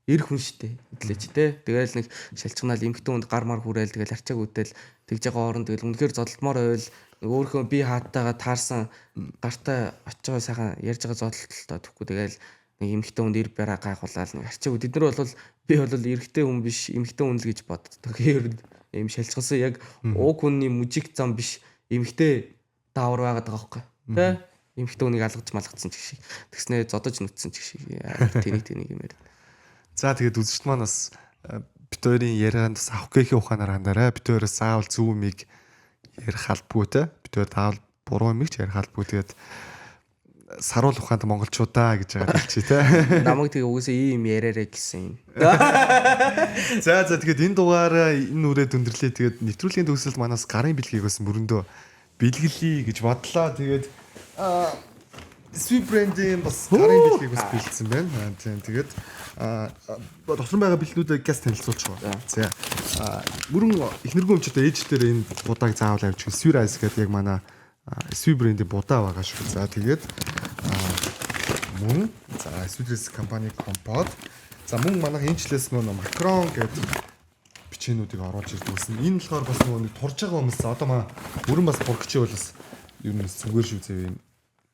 эр хүн штэ хэдлээч тэ. Тэгэл нэг шалчганаал эмхтэн үнд гар мар хүрээл тэгэл арчааг үтэл тэгж байгаа орон тэгэл үнэхээр зодтолмоор байвал өөрийнхөө би хааттайгаа таарсан гартаа очиж байгаа сайхан ярьж байгаа зодтолтой төгхгүй тэгэл нэг эмхтэн үнд эр бараа гайхуулаад нэг арчааг бид нар бол би бол эрэгтэй хүн биш эмхтэн хүн л гэж боддог. Ийм шалчгансан яг уг хүнний мужик зам биш эмхтээ даавар байгаад байгаа байхгүй тэ эмхтэн хүнийг алгаж малгацсан ч шиг тэгснээ зодож нүцсэн ч шиг тэнийг юм яа. За тэгээд үзэгч маань бас бит хоёрын ярианд бас авах гэхийн ухаанаар хандаарай. Бит хоёроос заавал зөв юмыг ярих албагүй те. Бит хоёр заавал буруу юмыг ч ярих албагүй. Тэгээд саруул ухаанд монголчуудаа гэж байгаа хэлчихье те. Намайг тэгээ угсаа ийм яриараа гэсэн юм. За тэгээд энэ дугаараа энэ үрээд өндөрлөө. Тэгээд нэвтрүүлгийн төгсөлд манаас гарын бэлгийг бас мөрөндөө бэлгэлье гэж бодлоо. Тэгээд Sweet brand-ийн бас гарын бэлгийг бас бэлдсэн байна. Тэгээд доторн байгаа бэлгүүдээ газ танилцуулж байгаа. За мөрөн эхнэргүй өмчөд ээжтэр энэ будааг заавал авч Sweet Rice гэдэг яг манай Sweet brand-ийн будаа байгаа шүү. За тэгээд мөн за Sweet Rice компани компот. За мөн манайх энэ жилээс нөө макрон гэдэг бичээнүүдийг оруулж ирдэг гэсэн. Энэ болохоор бас нөгөө нэг турж байгаа хүмүүс одоо маа бүрэн бас бургчи бол бас ер нь зүгээр шүү зэв юм.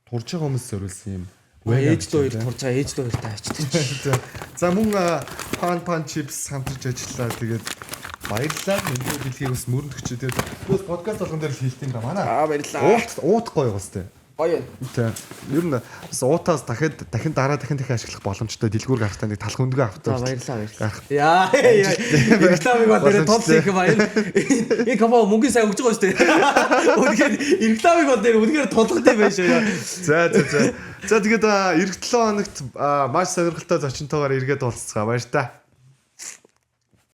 Турж байгаа хүмүүс зориулсан юм. Ээж дөө хоёр турж байгаа ээж дөө хоёртай ачдаг. За мөн пан чипс хамтарч ажиллаа. Тэгээд баярлалаа. Миний бэлгийг бас мөрөнд өчөө. Тэгээд бас подкаст болгон дээр л хэлтийм да манай. Баярлалаа. Уут гоё бас тээ. Гоё. Тэг. Ер нь бас уутаас дахин дараа ашиглах боломжтой дэлгүүр гарахтаа нэг талх өндгөө автаа. Баярлалаа. Яа. Рекламыг бол нэр тоолсон юм аа. Энэ компани мөнгө сайн өгч байгаа шүү дээ. Үнэхээр рекламыг бол нэр үнэхээр тулгад юм байна шүү. За тэгээд эх 7 хоногт маш сонирхолтой зочинтойгоор эргээд уулзцгаа баяр та.